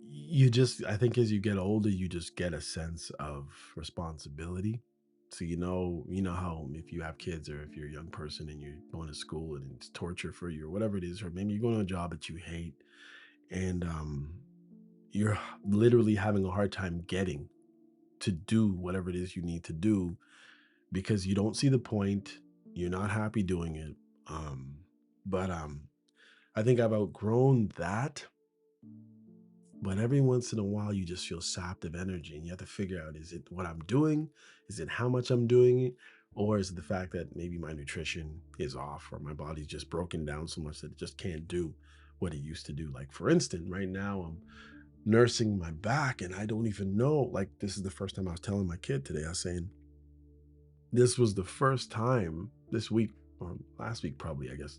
you just, I think as you get older, you just get a sense of responsibility. So you know how if you have kids or if you're a young person and you're going to school and it's torture for you or whatever it is, or maybe you're going to a job that you hate and you're literally having a hard time getting to do whatever it is you need to do because you don't see the point, you're not happy doing it. Um, but I think I've outgrown that. But every once in a while, you just feel sapped of energy, and you have to figure out: is it what I'm doing? Is it how much I'm doing it? Or is it the fact that maybe my nutrition is off or my body's just broken down so much that it just can't do what it used to do? Like, for instance, right now, I'm nursing my back, and I don't even know. Like, this is the first time I was telling my kid today, I was saying, this was the first time this week or last week, probably, I guess,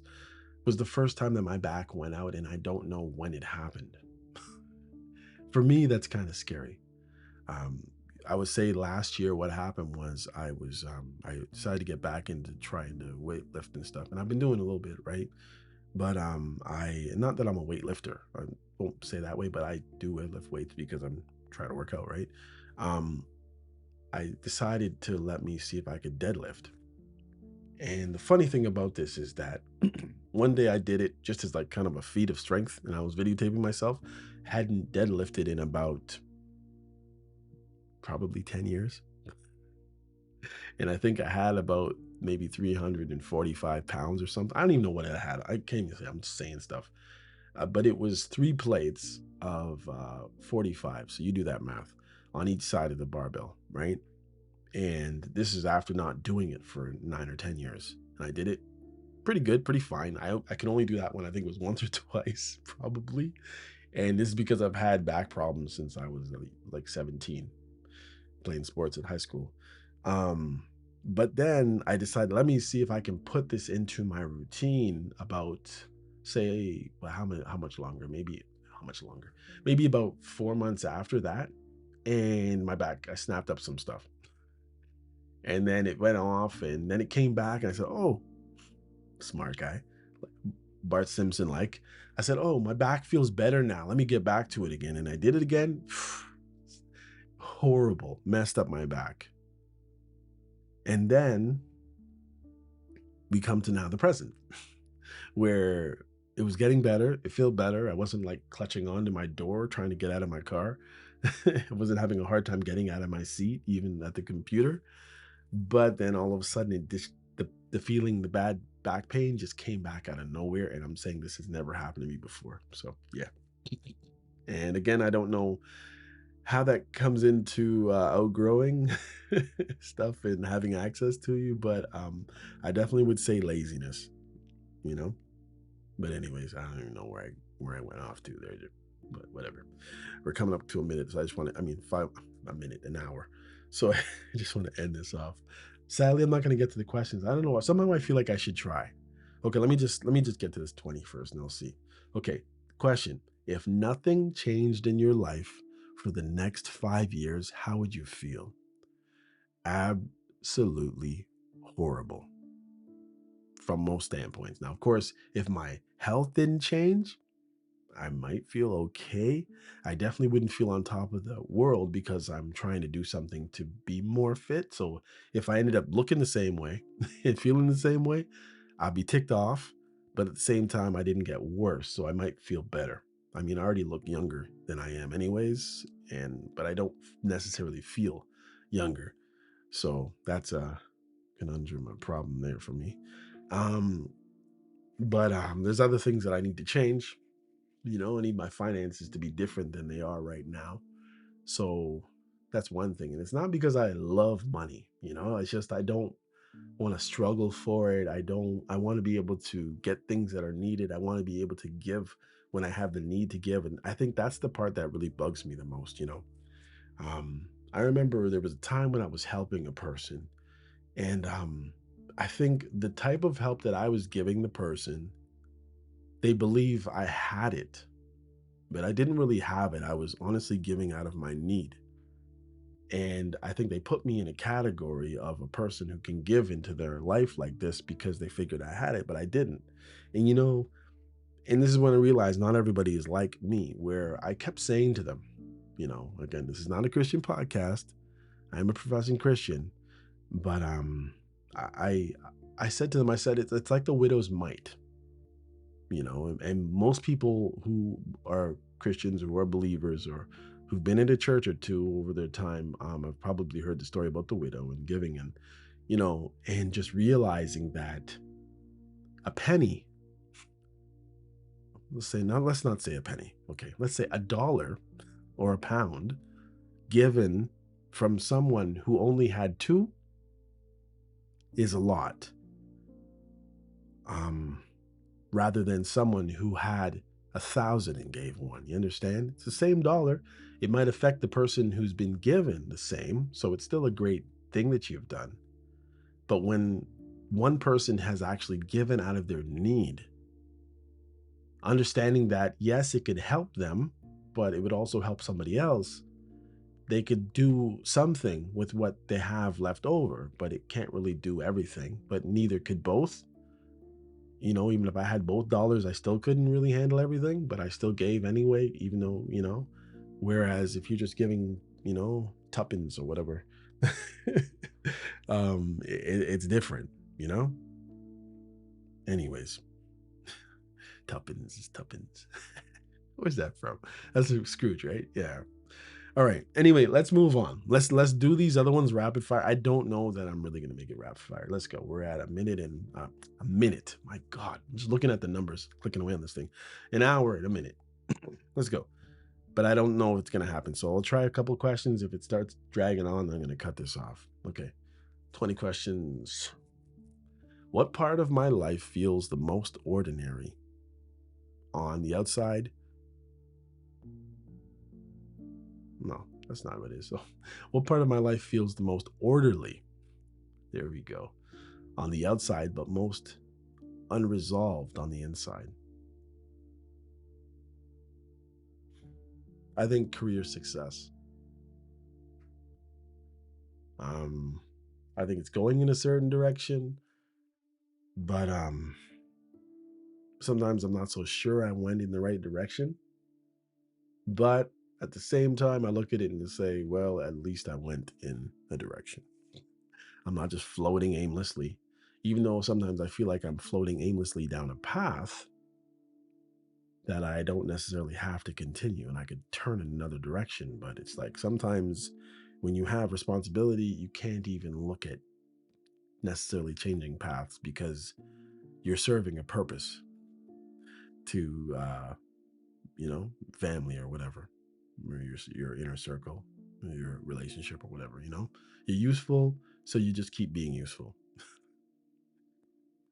was the first time that my back went out, and I don't know when it happened. For me, that's kind of scary. Um, I would say last year, what happened was I decided to get back into trying to weight lift and stuff, and I've been doing a little bit, right? But I not that I'm a weightlifter. I won't say that way, but I do lift weights because I'm trying to work out, right? Um, I decided to let me see if I could deadlift. And the funny thing about this is that one day I did it just as like kind of a feat of strength, and I was videotaping myself. Hadn't deadlifted in about probably 10 years. And I think I had about maybe 345 pounds or something. I don't even know what I had. I can't even say, I'm just saying stuff. But it was three plates of 45. So you do that math on each side of the barbell, right? And this is after not doing it for 9 or 10 years. And I did it pretty good, pretty fine. I can only do that one, I think it was once or twice, probably. And this is because I've had back problems since I was like 17, playing sports at high school. Um, but then I decided, let me see if I can put this into my routine about, say, well, how much longer? Maybe how much longer? Maybe about 4 months after that. And my back, I snapped up some stuff. And then it went off and then it came back and I said, oh, smart guy. Like Bart Simpson like. I said, oh, my back feels better now. Let me get back to it again. And I did it again. Horrible. Messed up my back. And then we come to now the present where it was getting better. It felt better. I wasn't like clutching onto my door trying to get out of my car. I wasn't having a hard time getting out of my seat, even at the computer. But then all of a sudden, the feeling, the bad back pain just came back out of nowhere. And I'm saying this has never happened to me before. So, yeah. And again, I don't know how that comes into outgrowing stuff and having access to you, but I definitely would say laziness, you know? But anyways, I don't even know where I went off to there, but whatever. We're coming up to a minute, so I just want to. I mean, a minute, an hour. So I just want to end this off. Sadly, I'm not going to get to the questions. I don't know. Somehow I feel like I should try. Okay, let me just get to this 20 first, and I'll see. Okay, question: if nothing changed in your life for the next 5 years, how would you feel? Absolutely horrible from most standpoints. Now, of course, if my health didn't change, I might feel okay. I definitely wouldn't feel on top of the world because I'm trying to do something to be more fit. So if I ended up looking the same way and feeling the same way, I'd be ticked off. But at the same time, I didn't get worse. So I might feel better. I mean, I already look younger than I am, anyways. But I don't necessarily feel younger. So that's a conundrum, a problem there for me. Um, but there's other things that I need to change. I need my finances to be different than they are right now. So that's one thing. And it's not because I love money, it's just I don't want to struggle for it. I want to be able to get things that are needed. I want to be able to give when I have the need to give. And I think that's the part that really bugs me the most. I remember there was a time when I was helping a person, and I think the type of help that I was giving the person, they believe I had it, but I didn't really have it. I was honestly giving out of my need. And I think they put me in a category of a person who can give into their life like this because they figured I had it, but I didn't. And and this is when I realized not everybody is like me, where I kept saying to them, again, this is not a Christian podcast. I'm a professing Christian, but I I said to them, I said it's like the widow's mite, and most people who are Christians or who are believers or who've been in a church or two over their time, have probably heard the story about the widow and giving, and just realizing that a penny, let's not say a penny, okay, let's say a dollar or a pound given from someone who only had two is a lot, um, rather than someone who had 1,000 and gave one. You understand? It's the same dollar. It might affect the person who's been given the same. So it's still a great thing that you've done. But when one person has actually given out of their need, understanding that, yes, it could help them, but it would also help somebody else. They could do something with what they have left over, but it can't really do everything. But neither could both. Even if I had both dollars, I still couldn't really handle everything, but I still gave anyway, even though, whereas if you're just giving, tuppence or whatever, it's different, you know? Anyways, tuppence is tuppence. Where's that from? That's Scrooge, right? Yeah. All right. Anyway, let's move on. Let's do these other ones rapid fire. I don't know that I'm really gonna make it rapid fire. Let's go. We're at a minute. My God, I'm just looking at the numbers, clicking away on this thing. An hour and a minute. Let's go. But I don't know if it's gonna happen. So I'll try a couple questions. If it starts dragging on, I'm gonna cut this off. Okay. 20 questions. What part of my life feels the most ordinary? On the outside? No, that's not what it is. So, what part of my life feels the most orderly? There we go. On the outside, but most unresolved on the inside. I think career success. Um, I think it's going in a certain direction, but sometimes I'm not so sure I went in the right direction. But at the same time, I look at it and say, well, at least I went in a direction. I'm not just floating aimlessly, even though sometimes I feel like I'm floating aimlessly down a path that I don't necessarily have to continue and I could turn in another direction. But it's like sometimes when you have responsibility, you can't even look at necessarily changing paths because you're serving a purpose to, family or whatever, or your inner circle, your relationship or whatever, you're useful. So you just keep being useful,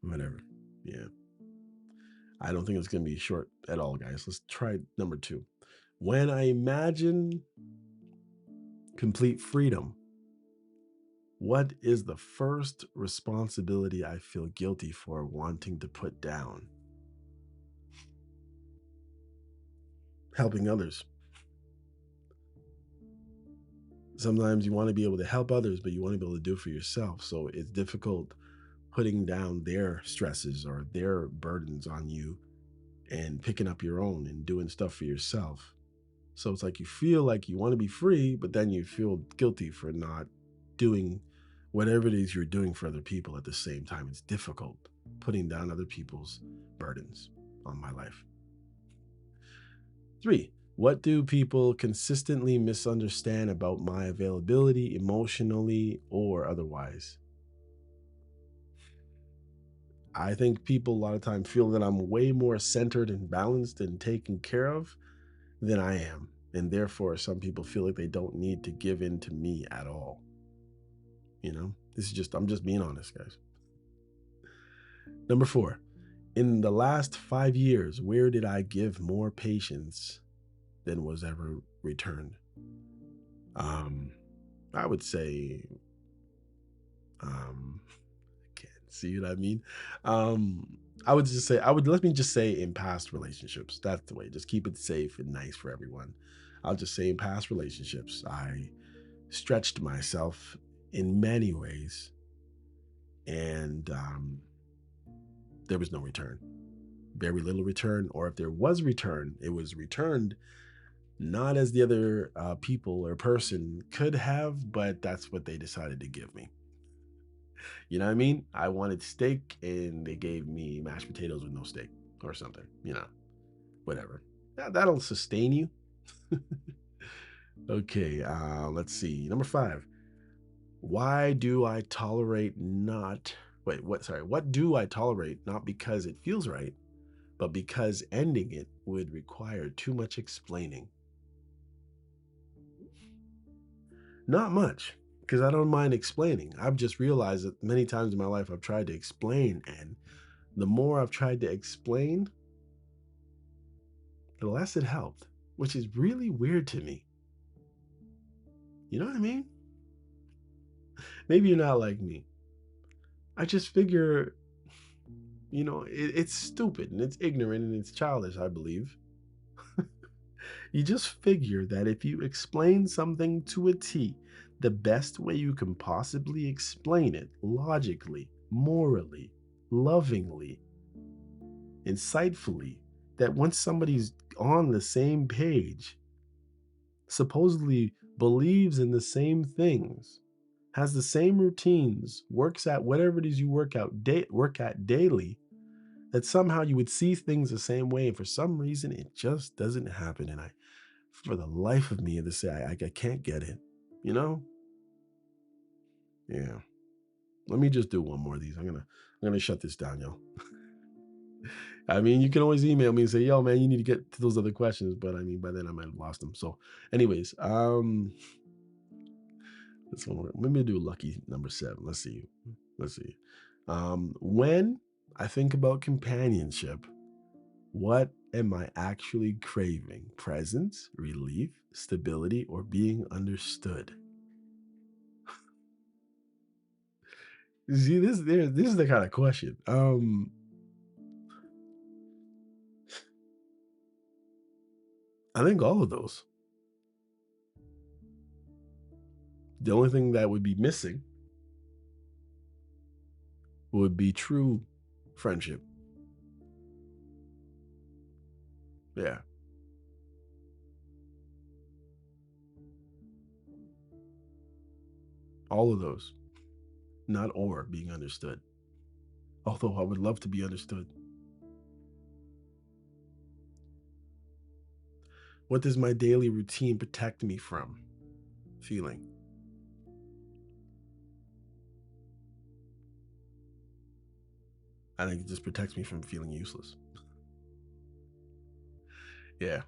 whatever. Yeah. I don't think it's going to be short at all, guys. Let's try number two. When I imagine complete freedom, what is the first responsibility I feel guilty for wanting to put down? Helping others. Sometimes you want to be able to help others, but you want to be able to do it for yourself. So it's difficult putting down their stresses or their burdens on you and picking up your own and doing stuff for yourself. So it's like you feel like you want to be free, but then you feel guilty for not doing whatever it is you're doing for other people at the same time. It's difficult putting down other people's burdens on my life. 3, what do people consistently misunderstand about my availability emotionally or otherwise? I think people a lot of time feel that I'm way more centered and balanced and taken care of than I am. And therefore, some people feel like they don't need to give in to me at all. I'm just being honest, guys. Number 4, in the last 5 years, where did I give more patience than was ever returned? Um, I would say, um, can't see what I mean. Um, let me just say in past relationships. That's the way. Just keep it safe and nice for everyone. I'll just say in past relationships, I stretched myself in many ways, and there was no return. Very little return, or if there was return, it was returned not as the other people or person could have, but that's what they decided to give me. You know what I mean? I wanted steak, and they gave me mashed potatoes with no steak or something. Whatever. That'll sustain you. Okay, let's see. Number 5. Why do I tolerate not wait, what sorry, what do I tolerate not because it feels right, but because ending it would require too much explaining? Not much, because I don't mind explaining. I've just realized that many times in my life I've tried to explain, and the more I've tried to explain, the less it helped, which is really weird to me. You know what I mean? Maybe you're not like me. I just figure, it's stupid and it's ignorant and it's childish, I believe. You just figure that if you explain something to a T, the best way you can possibly explain it, logically, morally, lovingly, insightfully, that once somebody's on the same page, supposedly believes in the same things, has the same routines, works at whatever it is you work at daily, that somehow you would see things the same way, and for some reason it just doesn't happen. And for the life of me, to say I can't get it. You know? Yeah. Let me just do one more of these. I'm gonna shut this down, yo. I mean, you can always email me and say, "Yo, man, you need to get to those other questions," but I mean, by then I might have lost them. So, anyways, this one. Let me do lucky number 7. Let's see. Let's see. When I think about companionship, what am I actually craving? Presence, relief, stability, or being understood? See, this is the kind of question. I think all of those. The only thing that would be missing would be true friendship. Yeah, all of those. Not or being understood. Although I would love to be understood. What does my daily routine protect me from feeling? I think it just protects me from feeling useless. Yeah.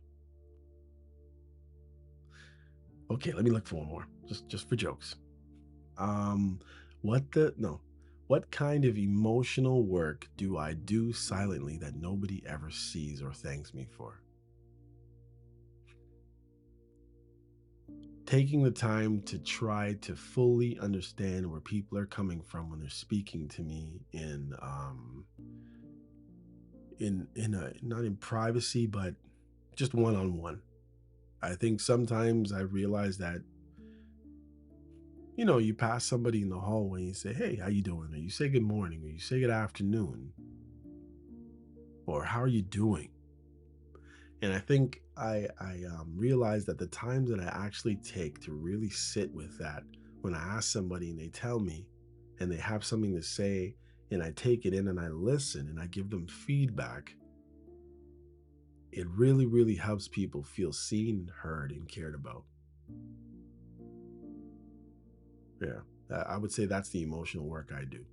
Okay, let me look for one more. Just for jokes. Um, what the no. What kind of emotional work do I do silently that nobody ever sees or thanks me for? Taking the time to try to fully understand where people are coming from when they're speaking to me in a not in privacy, but just one on one. I think sometimes I realize that you pass somebody in the hallway and you say, "Hey, how you doing?" Or you say good morning, or you say good afternoon, or how are you doing? And I think I realized that the times that I actually take to really sit with that, when I ask somebody and they tell me, and they have something to say, and I take it in and I listen and I give them feedback, it really, really helps people feel seen, heard, and cared about. Yeah, I would say that's the emotional work I do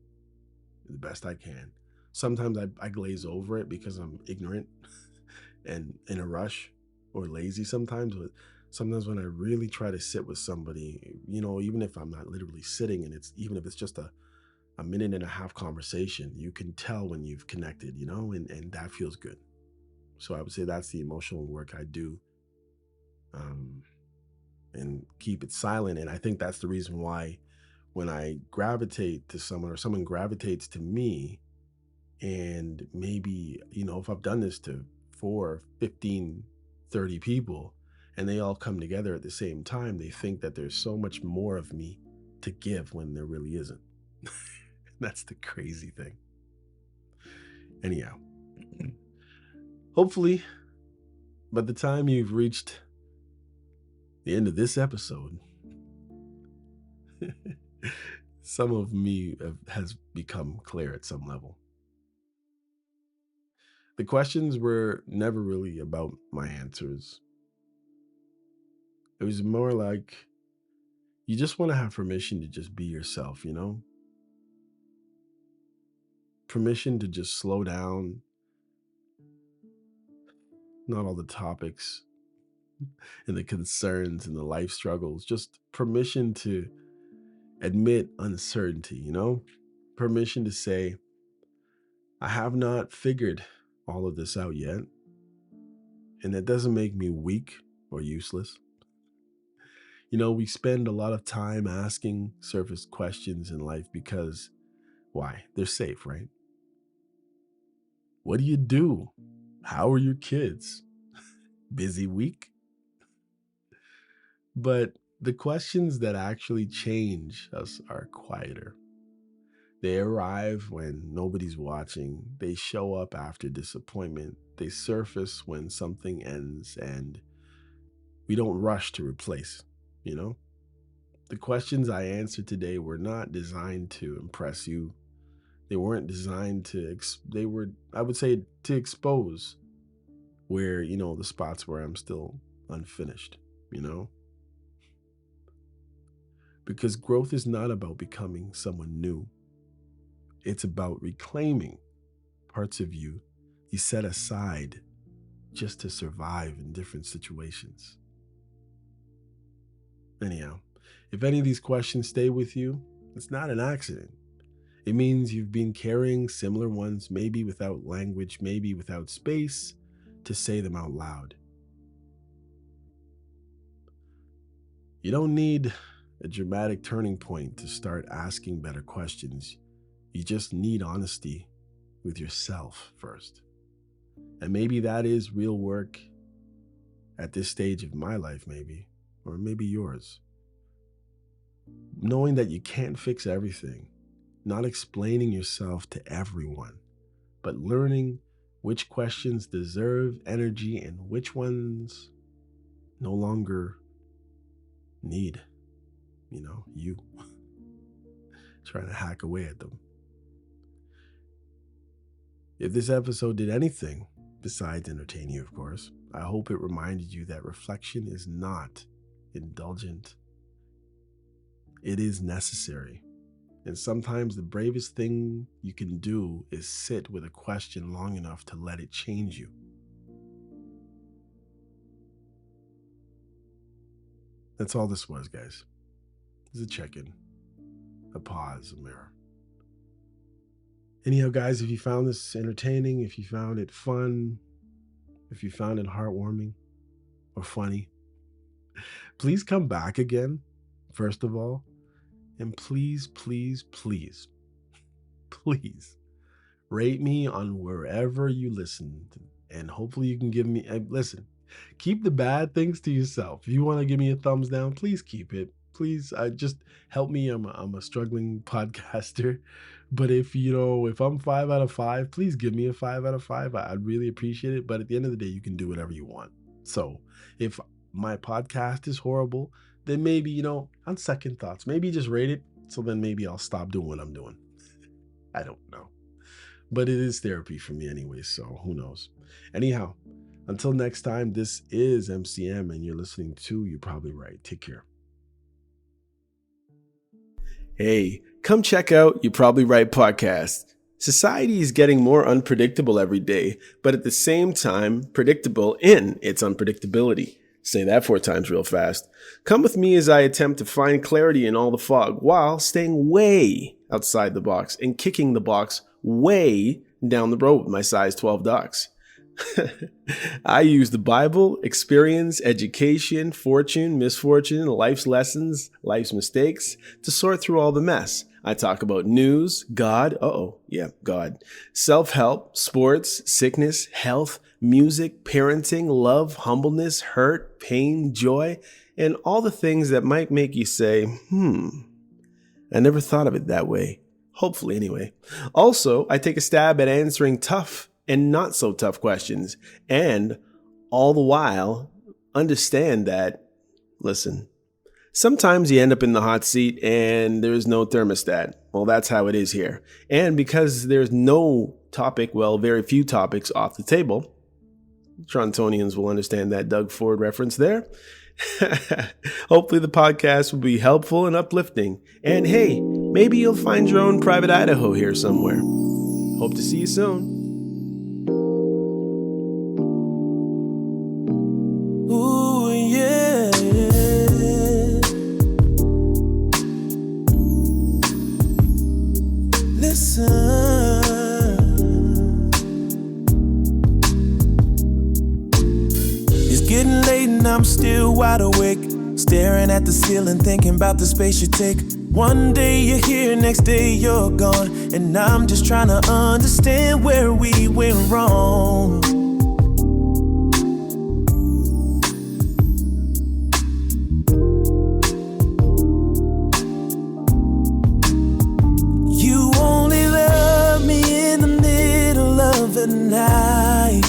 the best I can. Sometimes I glaze over it because I'm ignorant and in a rush or lazy sometimes, but sometimes when I really try to sit with somebody, even if I'm not literally sitting, and even if it's just a minute and a half conversation, you can tell when you've connected, and that feels good. So I would say that's the emotional work I do, um, and keep it silent. And I think that's the reason why when I gravitate to someone or someone gravitates to me, and maybe, if I've done this to 4, 15, 30 people, and they all come together at the same time, they think that there's so much more of me to give when there really isn't. That's the crazy thing. Anyhow, hopefully, by the time you've reached the end of this episode, some of me has become clear at some level. The questions were never really about my answers. It was more like you just want to have permission to just be yourself, Permission to just slow down, not all the topics and the concerns and the life struggles, just permission to admit uncertainty, Permission to say, I have not figured all of this out yet. And that doesn't make me weak or useless. We spend a lot of time asking surface questions in life because, why? They're safe, right? What do you do? How are your kids? Busy week? But the questions that actually change us are quieter. They arrive when nobody's watching. They show up after disappointment. They surface when something ends, and we don't rush to replace, The questions I answered today were not designed to impress you. They weren't designed to, they were, I would say, to expose where, the spots where I'm still unfinished, Because growth is not about becoming someone new. It's about reclaiming parts of you set aside just to survive in different situations. Anyhow, if any of these questions stay with you, it's not an accident. It means you've been carrying similar ones, maybe without language, maybe without space to say them out loud. You don't need a dramatic turning point to start asking better questions. You just need honesty with yourself first. And maybe that is real work at this stage of my life, maybe, or maybe yours. Knowing that you can't fix everything, not explaining yourself to everyone, but learning which questions deserve energy and which ones no longer need, you trying to hack away at them. If this episode did anything besides entertain you, of course, I hope it reminded you that reflection is not indulgent. It is necessary. And sometimes the bravest thing you can do is sit with a question long enough to let it change you. That's all this was, guys. It's a check-in, a pause, a mirror. Anyhow, guys, if you found this entertaining, if you found it fun, if you found it heartwarming or funny, please come back again, first of all. And please, please, please, please rate me on wherever you listen. And hopefully you can give me, listen, keep the bad things to yourself. If you want to give me a thumbs down, please keep it. Please, just help me. I'm a struggling podcaster. But if I'm 5 out of 5, please give me a 5 out of 5. I'd really appreciate it. But at the end of the day, you can do whatever you want. So if my podcast is horrible, then maybe, on second thoughts, maybe just rate it. So then maybe I'll stop doing what I'm doing. I don't know. But it is therapy for me anyway, so who knows. Anyhow, until next time, this is MCM and you're listening to You're Probably Right. Take care. Hey, come check out You're Probably Right podcast. Society is getting more unpredictable every day, but at the same time, predictable in its unpredictability. Say that 4 times real fast. Come with me as I attempt to find clarity in all the fog while staying way outside the box and kicking the box way down the road with my size 12 ducks. I use the Bible, experience, education, fortune, misfortune, life's lessons, life's mistakes to sort through all the mess. I talk about news, God, God, self-help, sports, sickness, health, music, parenting, love, humbleness, hurt, pain, joy, and all the things that might make you say, I never thought of it that way. Hopefully, anyway. Also, I take a stab at answering tough and not so tough questions, and all the while, understand that, listen, sometimes you end up in the hot seat and there's no thermostat. Well, that's how it is here. And because there's no topic, very few topics off the table, Torontonians will understand that Doug Ford reference there. Hopefully the podcast will be helpful and uplifting. And hey, maybe you'll find your own private Idaho here somewhere. Hope to see you soon. Ooh, yeah. Listen. It's getting late and I'm still wide awake, staring at the ceiling, thinking about the space you take. One day you're here, next day you're gone, and I'm just trying to understand where we went wrong. You only love me in the middle of the night,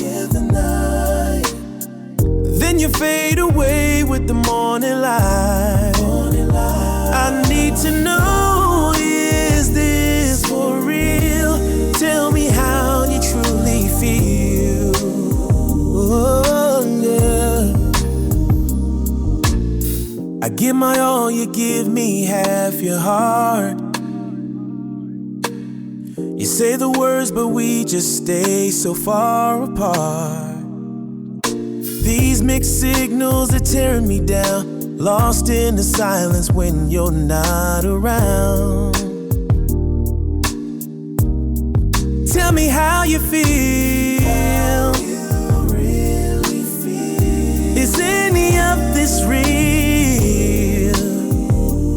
then you fade away with the morning light. I need to know, is this for real? Tell me how you truly feel. Oh, yeah. I give my all, you give me half your heart. You say the words, but we just stay so far apart. These mixed signals are tearing me down, lost in the silence when you're not around. Tell me how you feel. How you really feel. Is any of this real?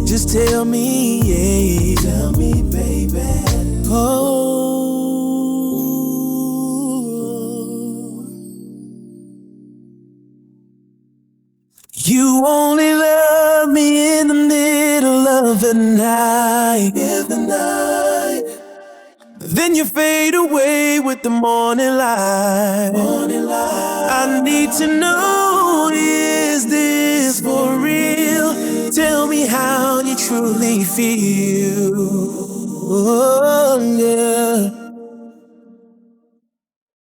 Just tell me, yeah. Tell me, baby. Oh. You only love me in the middle of the night. Then you fade away with the morning light. I need to know, is this for real? Tell me how you truly feel. Oh, yeah.